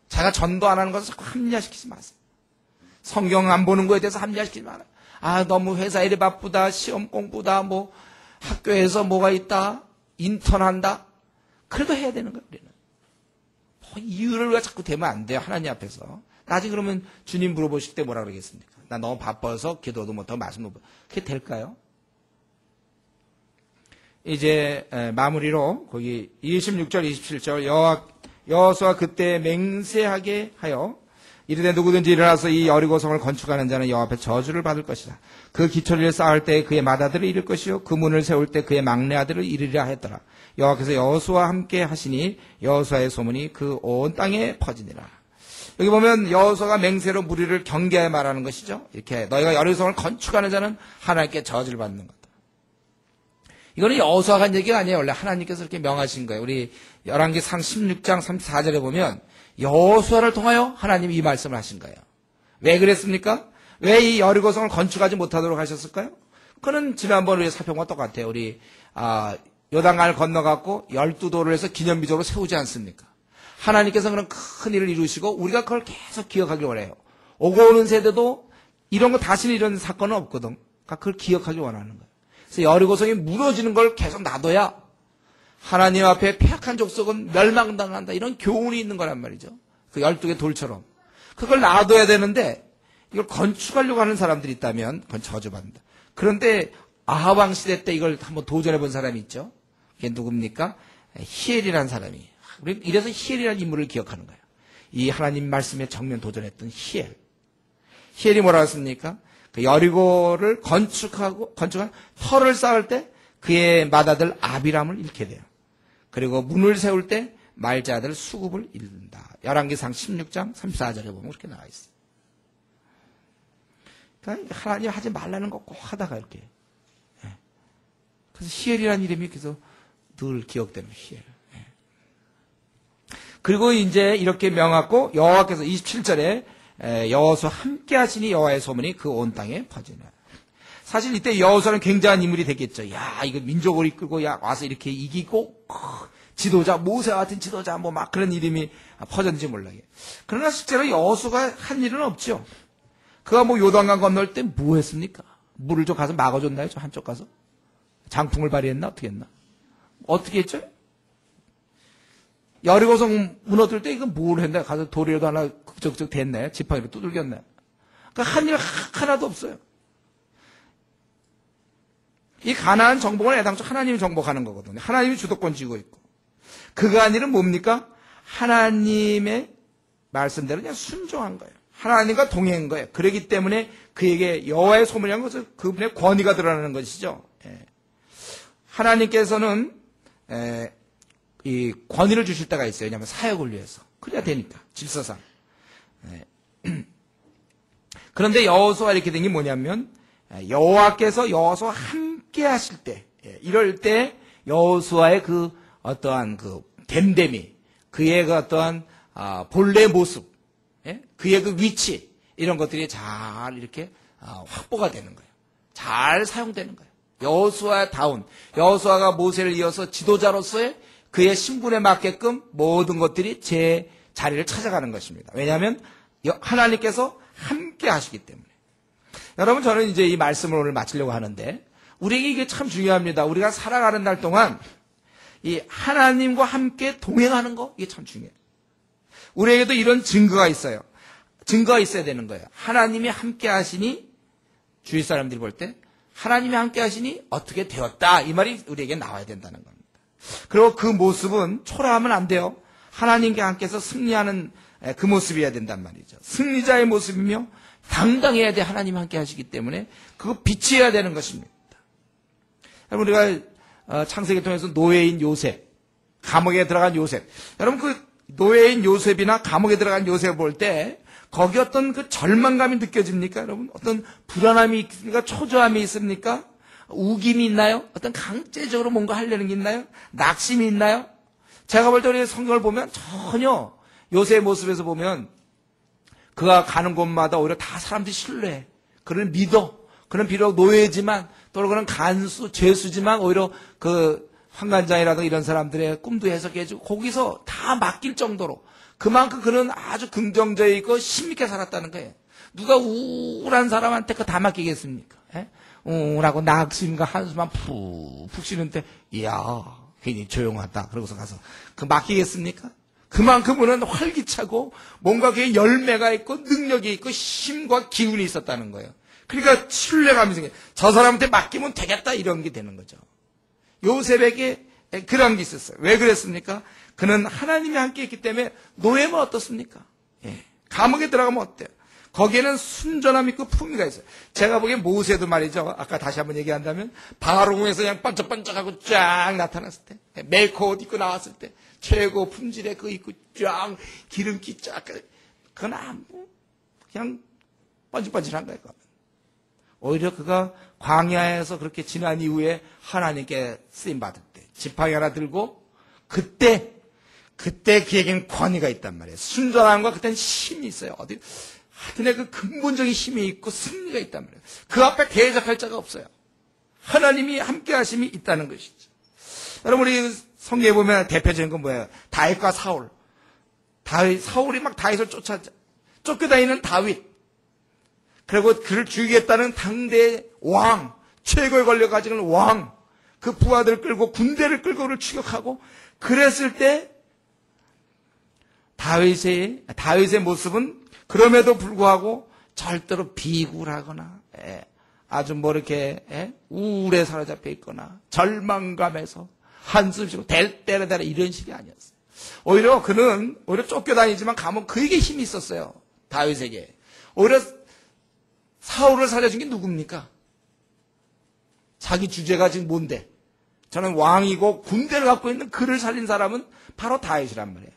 제가 전도 안 하는 것을 자꾸 합리화시키지 마세요. 성경 안 보는 거에 대해서 합리화시키지 말아요. 아 너무 회사 일이 바쁘다 시험 공부다 뭐 학교에서 뭐가 있다 인턴한다 그래도 해야 되는 거예요. 우리는 이유를 우리가 자꾸 대면 안 돼요. 하나님 앞에서 나중에 그러면 주님 물어보실 때 뭐라 그러겠습니까? 나 너무 바빠서 기도도 못하고 말씀도 못하고 그게 될까요? 이제 마무리로 거기 26절 27절 여호수아 그때 맹세하게 하여 이르되 누구든지 일어나서 이 여리고성을 건축하는 자는 여호와 앞에 저주를 받을 것이다. 그 기초를 쌓을 때 그의 맏아들을 이룰 것이요 그 문을 세울 때 그의 막내 아들을 이르리라 했더라. 여호와께서 여호수아와 함께 하시니 여호수아의 소문이 그 온 땅에 퍼지니라. 여기 보면 여호수아가 맹세로 무리를 경계하여 말하는 것이죠. 이렇게 너희가 여리고성을 건축하는 자는 하나님께 저주를 받는 거다. 이거는 여호수아가 한 얘기가 아니에요. 원래 하나님께서 이렇게 명하신 거예요. 우리 열왕기상 16장 34절에 보면 여호수아를 통하여 하나님이 이 말씀을 하신 거예요. 왜 그랬습니까? 왜 이 여리고성을 건축하지 못하도록 하셨을까요? 그는 지난번 우리 살펴본 것 똑같아요. 우리 요단강을 건너갖고 12도를 해서 기념비적으로 세우지 않습니까? 하나님께서 그런 큰 일을 이루시고 우리가 그걸 계속 기억하길 원해요. 오고 오는 세대도 이런 거 다시는 이런 사건은 없거든. 그러니까 그걸 기억하길 원하는 거예요. 그래서 여리고성이 무너지는 걸 계속 놔둬야 하나님 앞에 폐악한 족속은 멸망당한다. 이런 교훈이 있는 거란 말이죠. 그 12개 돌처럼. 그걸 놔둬야 되는데 이걸 건축하려고 하는 사람들이 있다면 그건 저주받는다. 그런데 아합 왕 시대 때 이걸 한번 도전해 본 사람이 있죠. 그게 누굽니까? 히엘이라는 사람이. 이래서 히엘이라는 인물을 기억하는 거예요. 이 하나님 말씀에 정면 도전했던 히엘. 히엘이 뭐라고 했습니까? 그 여리고를 건축한 터를 쌓을 때 그의 맏아들 아비람을 잃게 돼요. 그리고 문을 세울 때 말자 아들 수굽을 잃는다. 열왕기상 16장 34절에 보면 그렇게 나와 있어요. 그러니까 하나님 하지 말라는 거 꼭 하다가 이렇게. 그래서 히엘이라는 이름이 계속 늘 기억되는 히엘. 그리고 이제 이렇게 명하고 여호와께서 27절에 여호수아 함께 하시니 여호와의 소문이 그 온 땅에 퍼지네. 사실 이때 여호수아는 굉장한 인물이 됐겠죠. 야, 이거 민족을 이끌고 와서 이렇게 이기고 지도자, 모세 같은 지도자 뭐 막 그런 이름이 퍼졌는지 몰라요. 그러나 실제로 여호수아가 한 일은 없죠. 그가 뭐 요단강 건널 때 뭐 했습니까? 물을 좀 가서 막아줬나요? 저 한쪽 가서? 장풍을 발휘했나? 어떻게 했나? 어떻게 했죠? 여리고성 무너질 때 이건 뭘 했나? 가서 돌이라도 하나 그쪽저쪽 됐나요? 지팡이로 두들겼나요? 그러니까 한 일 하나도 없어요. 이 가나안 정복은 애당초 하나님이 정복하는 거거든요. 하나님이 주도권 쥐고 있고. 그가 한 일은 뭡니까? 하나님의 말씀대로 그냥 순종한 거예요. 하나님과 동행한 거예요. 그렇기 때문에 그에게 여호와의 소문이라는 것은 그분의 권위가 드러나는 것이죠. 하나님께서는 이 권위를 주실 때가 있어요. 왜냐하면 사역을 위해서. 그래야 되니까 질서상. 그런데 여호수아 이렇게 된 게 뭐냐면 여호와께서 여호수아와 함께 하실 때, 이럴 때 여호수아의 그 어떠한 그 됨됨이, 그의 그 어떠한 본래 모습, 그의 그 위치, 이런 것들이 잘 이렇게 확보가 되는 거예요. 잘 사용되는 거예요. 여호수아다운, 여호수아가 모세를 이어서 지도자로서의 그의 신분에 맞게끔 모든 것들이 제 자리를 찾아가는 것입니다. 왜냐하면 하나님께서 함께 하시기 때문에. 여러분, 저는 이제 이 말씀을 오늘 마치려고 하는데, 우리에게 이게 참 중요합니다. 우리가 살아가는 날 동안 이 하나님과 함께 동행하는 거, 이게 참 중요해요. 우리에게도 이런 증거가 있어요. 증거가 있어야 되는 거예요. 하나님이 함께 하시니, 주위 사람들이 볼 때 하나님이 함께 하시니 어떻게 되었다, 이 말이 우리에게 나와야 된다는 겁니다. 그리고 그 모습은 초라하면 안 돼요. 하나님과 함께해서 승리하는 그 모습이어야 된단 말이죠. 승리자의 모습이며 당당해야 돼. 하나님 함께 하시기 때문에 그거 비치해야 되는 것입니다. 여러분, 우리가 창세기 통해서 노예인 요셉, 감옥에 들어간 요셉, 여러분 그 노예인 요셉이나 감옥에 들어간 요셉을 볼 때 거기 어떤 그 절망감이 느껴집니까? 여러분, 어떤 불안함이 있습니까? 초조함이 있습니까? 우김이 있나요? 어떤 강제적으로 뭔가 하려는 게 있나요? 낙심이 있나요? 제가 볼 때 우리 성경을 보면 전혀 요셉의 모습에서 보면 그가 가는 곳마다 오히려 다 사람들이 신뢰해. 그를 믿어. 그는 비록 노예지만, 또 그는 간수, 죄수지만 오히려 그 환관장이라든가 이런 사람들의 꿈도 해석해주고 거기서 다 맡길 정도로 그만큼 그는 아주 긍정적이고 힘있게 살았다는 거예요. 누가 우울한 사람한테 그거 다 맡기겠습니까? 우울하고 낙심과 한숨만 푹푹 쉬는데, 이야, 괜히 조용하다. 그러고서 가서 그 맡기겠습니까? 그만큼 그는 활기차고 뭔가 그의 열매가 있고 능력이 있고 힘과 기운이 있었다는 거예요. 그러니까 신뢰감이 생겨요. 저 사람한테 맡기면 되겠다, 이런 게 되는 거죠. 요셉에게 그런 게 있었어요. 왜 그랬습니까? 그는 하나님이 함께 있기 때문에 노예면 어떻습니까? 감옥에 들어가면 어때요? 거기에는 순전함 있고 품위가 있어요. 제가 보기엔 모세도 말이죠. 아까 다시 한번 얘기한다면 바로궁에서 그냥 반짝반짝하고 쫙 나타났을 때, 메이커 옷 입고 나왔을 때 최고 품질의 그거 입고 쫙 기름기 쫙, 그건 아무 그냥 번질번질한 거예요. 오히려 그가 광야에서 그렇게 지난 이후에 하나님께 쓰임받을 때 지팡이 하나 들고 그때 그에겐 권위가 있단 말이에요. 순전함과 그때는 힘이 있어요. 어디 하여튼에 그 근본적인 힘이 있고 승리가 있단 말이에요. 그 앞에 대적할 자가 없어요. 하나님이 함께 하심이 있다는 것이죠. 여러분, 우리 성경에 보면 대표적인 건 뭐예요? 다윗과 사울. 사울이 막 다윗을 쫓겨다니는 다윗. 그리고 그를 죽이겠다는 당대의 왕, 최고의 권력을 가지고 있는 왕, 그 부하들을 끌고 군대를 끌고 그를 추격하고, 그랬을 때 다윗의 모습은 그럼에도 불구하고 절대로 비굴하거나 아주 뭐 이렇게 우울에 사로잡혀 있거나 절망감에서 한숨 쉬고 때려대라 이런 식이 아니었어요. 오히려 그는 쫓겨다니지만 가면 그에게 힘이 있었어요. 다윗에게. 오히려 사울을 살려준 게 누굽니까? 자기 주제가 지금 뭔데? 저는 왕이고 군대를 갖고 있는 그를 살린 사람은 바로 다윗이란 말이에요.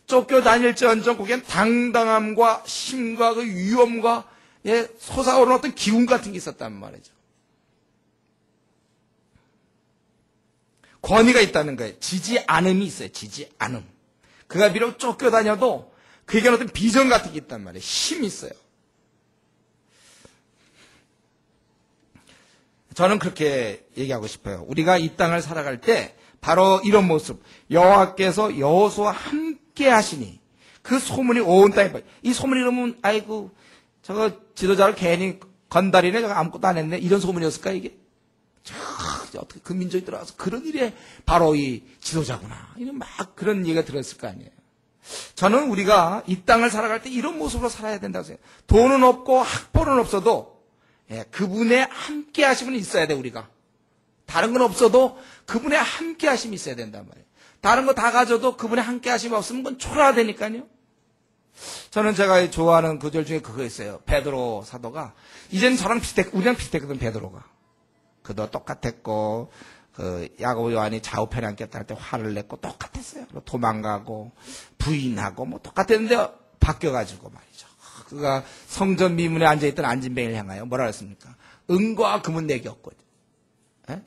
쫓겨다닐지언정 거기엔 당당함과 힘과 그 위엄과 솟아오르는 어떤 기운 같은 게 있었단 말이죠. 권위가 있다는 거예요. 지지 않음이 있어요. 지지 않음. 그가 비록 쫓겨다녀도 그에게는 어떤 비전 같은 게 있단 말이에요. 힘이 있어요. 저는 그렇게 얘기하고 싶어요. 우리가 이 땅을 살아갈 때 바로 이런 모습, 여호와께서 여호수아와 함께 하시니 그 소문이 온 땅에 퍼져. 이 소문이 그러면 아이고 저거 지도자를 괜히 건달이네, 저거 아무것도 안 했네, 이런 소문이었을까 이게? 어떻게 그 민족이 들어와서 그런 일에 바로 이 지도자구나, 이런 막 그런 얘기가 들었을 거 아니에요. 저는 우리가 이 땅을 살아갈 때 이런 모습으로 살아야 된다고 생각해요. 돈은 없고 학벌은 없어도 그분의 함께 하심은 있어야 돼. 우리가 다른 건 없어도 그분의 함께 하심이 있어야 된단 말이에요. 다른 거 다 가져도 그분의 함께 하심이 없으면 그건 초라하다니까요. 저는 제가 좋아하는 구절 중에 그거 있어요. 베드로 사도가 이제는 저랑 우리랑 비슷했거든. 베드로가 그도 똑같았고 그 야고보 요한이 좌우편에 앉겠다 할 때 화를 냈고 똑같았어요. 도망가고 부인하고 뭐 똑같았는데 바뀌어가지고 말이죠. 그가 성전 미문에 앉아있던 안진뱅이를 향하여 뭐라 그랬습니까? 은과 금은 내게 없거든.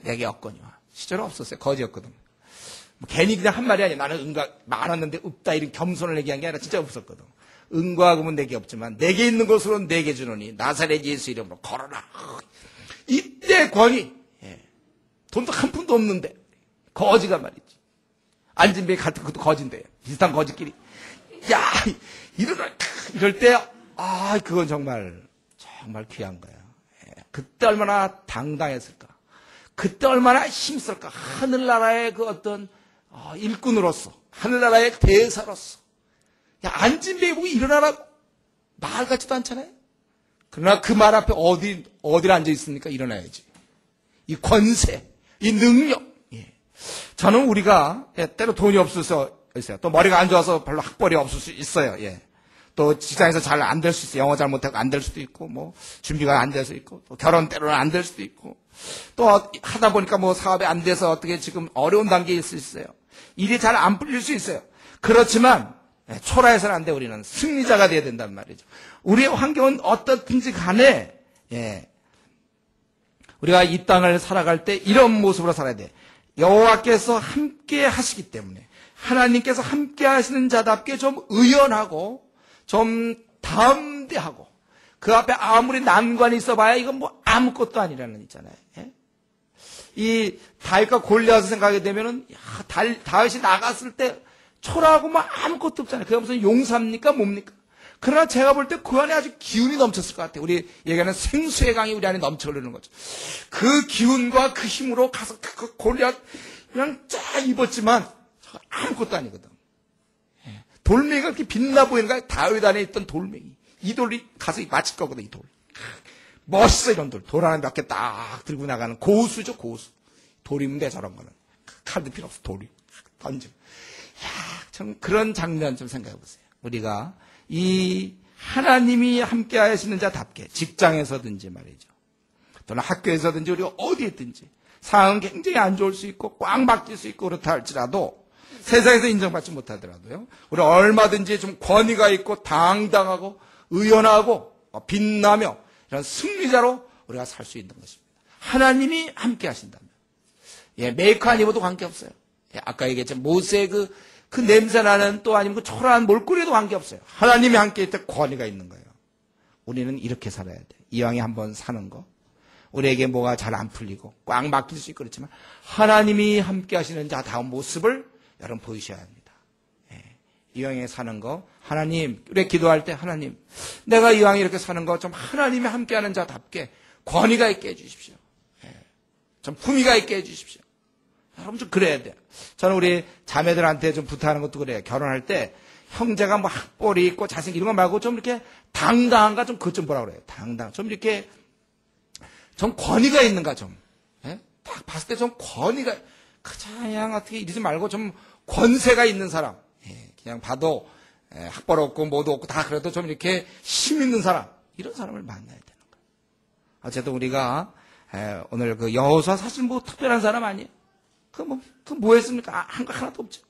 내게 없거니와. 실제로 없었어요. 거지였거든. 뭐 괜히 그냥 한 말이 아니야. 나는 은과 많았는데 없다 이런 겸손을 얘기한 게 아니라 진짜 없었거든. 은과 금은 내게 없지만 내게 있는 것으로는 내게 주노니 나사렛 예수 이름으로 걸어라. 이때 권위. 돈도 한 푼도 없는데 거지가 말이지. 안진뱅이 같은 것도 거진데 비슷한 거지끼리. 야 이럴 때 그건 정말 귀한 거예요. 그때 얼마나 당당했을까. 그때 얼마나 힘쓸까. 하늘나라의 그 어떤 일꾼으로서 하늘나라의 대사로서 안진뱅이 보고 일어나라고 말 같지도 않잖아요. 그러나 그 말 앞에 어디를 앉아 있습니까? 일어나야지. 이 권세, 이 능력. 저는 우리가 때로 돈이 없어서 있어요. 또 머리가 안 좋아서 별로 학벌이 없을 수 있어요. 또 직장에서 잘 안 될 수 있어요. 영어 잘 못하고 안 될 수도 있고, 뭐 준비가 안 될 수도 있고, 또 결혼 때로는 안 될 수도 있고, 또 하다 보니까 뭐 사업이 안 돼서 어떻게 지금 어려운 단계에 있을 수 있어요. 일이 잘 안 풀릴 수 있어요. 그렇지만 초라해서는 안 돼. 우리는 승리자가 돼야 된단 말이죠. 우리의 환경은 어떻든지 간에 우리가 이 땅을 살아갈 때 이런 모습으로 살아야 돼. 여호와께서 함께 하시기 때문에 하나님께서 함께 하시는 자답게 좀 의연하고 좀 담대하고 그 앞에 아무리 난관이 있어봐야 이건 뭐 아무것도 아니라는 있잖아요. 이 다윗과 골리앗을 생각하게 되면은 다윗이 나갔을 때 초라하고 뭐 아무것도 없잖아요. 그게 무슨 용사입니까? 뭡니까? 그러나 제가 볼 때 그 안에 아주 기운이 넘쳤을 것 같아요. 우리 얘기하는 생수의 강이 우리 안에 넘쳐 흐르는 거죠. 그 기운과 그 힘으로 가서 그 골리앗 그냥 쫙 입었지만 아무것도 아니거든. 돌멩이가 그렇게 빛나 보이는 거야. 다윗 안에 있던 돌멩이. 이 돌이 가서 맞힐 거거든. 이 돌. 멋있어 이런 돌. 돌 하나 몇 개 딱 들고 나가는 고수죠. 고수. 돌이면 돼 저런 거는. 칼도 필요 없어. 돌이. 던져. 참 그런 장면 좀 생각해 보세요. 우리가 이 하나님이 함께 하시는 자답게 직장에서든지 말이죠. 또는 학교에서든지 우리가 어디에 있든지 상황은 굉장히 안 좋을 수 있고 꽉 막힐 수 있고 그렇다 할지라도 세상에서 인정받지 못하더라도요. 우리 얼마든지 좀 권위가 있고 당당하고 의연하고 빛나며 이런 승리자로 우리가 살 수 있는 것입니다. 하나님이 함께 하신다면. 메이커 안 입어도 관계없어요. 아까 얘기했지만 모세의 그 냄새나는 또 아니면 그 초라한 몰골에도 관계없어요. 하나님이 함께 있을 때 권위가 있는 거예요. 우리는 이렇게 살아야 돼. 이왕에 한번 사는 거. 우리에게 뭐가 잘 안 풀리고 꽉 막힐 수 있고 그렇지만 하나님이 함께 하시는 자다운 모습을 여러분 보이셔야 합니다. 이왕에 사는 거 하나님 우리 기도할 때 하나님 내가 이왕에 이렇게 사는 거 좀 하나님이 함께하는 자답게 권위가 있게 해주십시오. 좀 품위가 있게 해주십시오. 여러분 좀 그래야 돼요. 저는 우리 자매들한테 좀 부탁하는 것도 그래요. 결혼할 때 형제가 뭐 학벌이 있고 잘생긴 이런 거 말고 좀 이렇게 당당한가 좀 그것 좀 뭐라 그래요. 당당 좀 이렇게 좀 권위가 있는가 좀. 딱 봤을 때 좀 권위가 그냥 어떻게 이러지 말고 좀 권세가 있는 사람. 그냥 봐도 학벌 없고 뭐도 없고 다 그래도 좀 이렇게 힘 있는 사람. 이런 사람을 만나야 되는 거예요. 어쨌든 우리가 오늘 그 여호수아 사실 뭐 특별한 사람 아니에요. 뭐 했습니까? 한 거 하나도 없죠.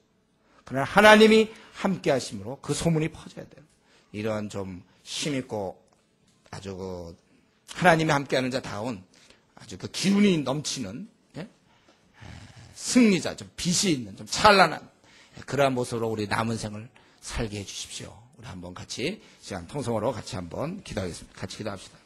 그러나 하나님이 함께 하심으로 그 소문이 퍼져야 돼요. 이런 좀 힘있고 아주 하나님이 함께 하는 자다운 아주 그 기운이 넘치는 승리자, 좀 빛이 있는, 좀 찬란한 그러한 모습으로 우리 남은 생을 살게 해 주십시오. 우리 한번 같이 시간 통성으로 같이 한번 기도하겠습니다. 같이 기도합시다.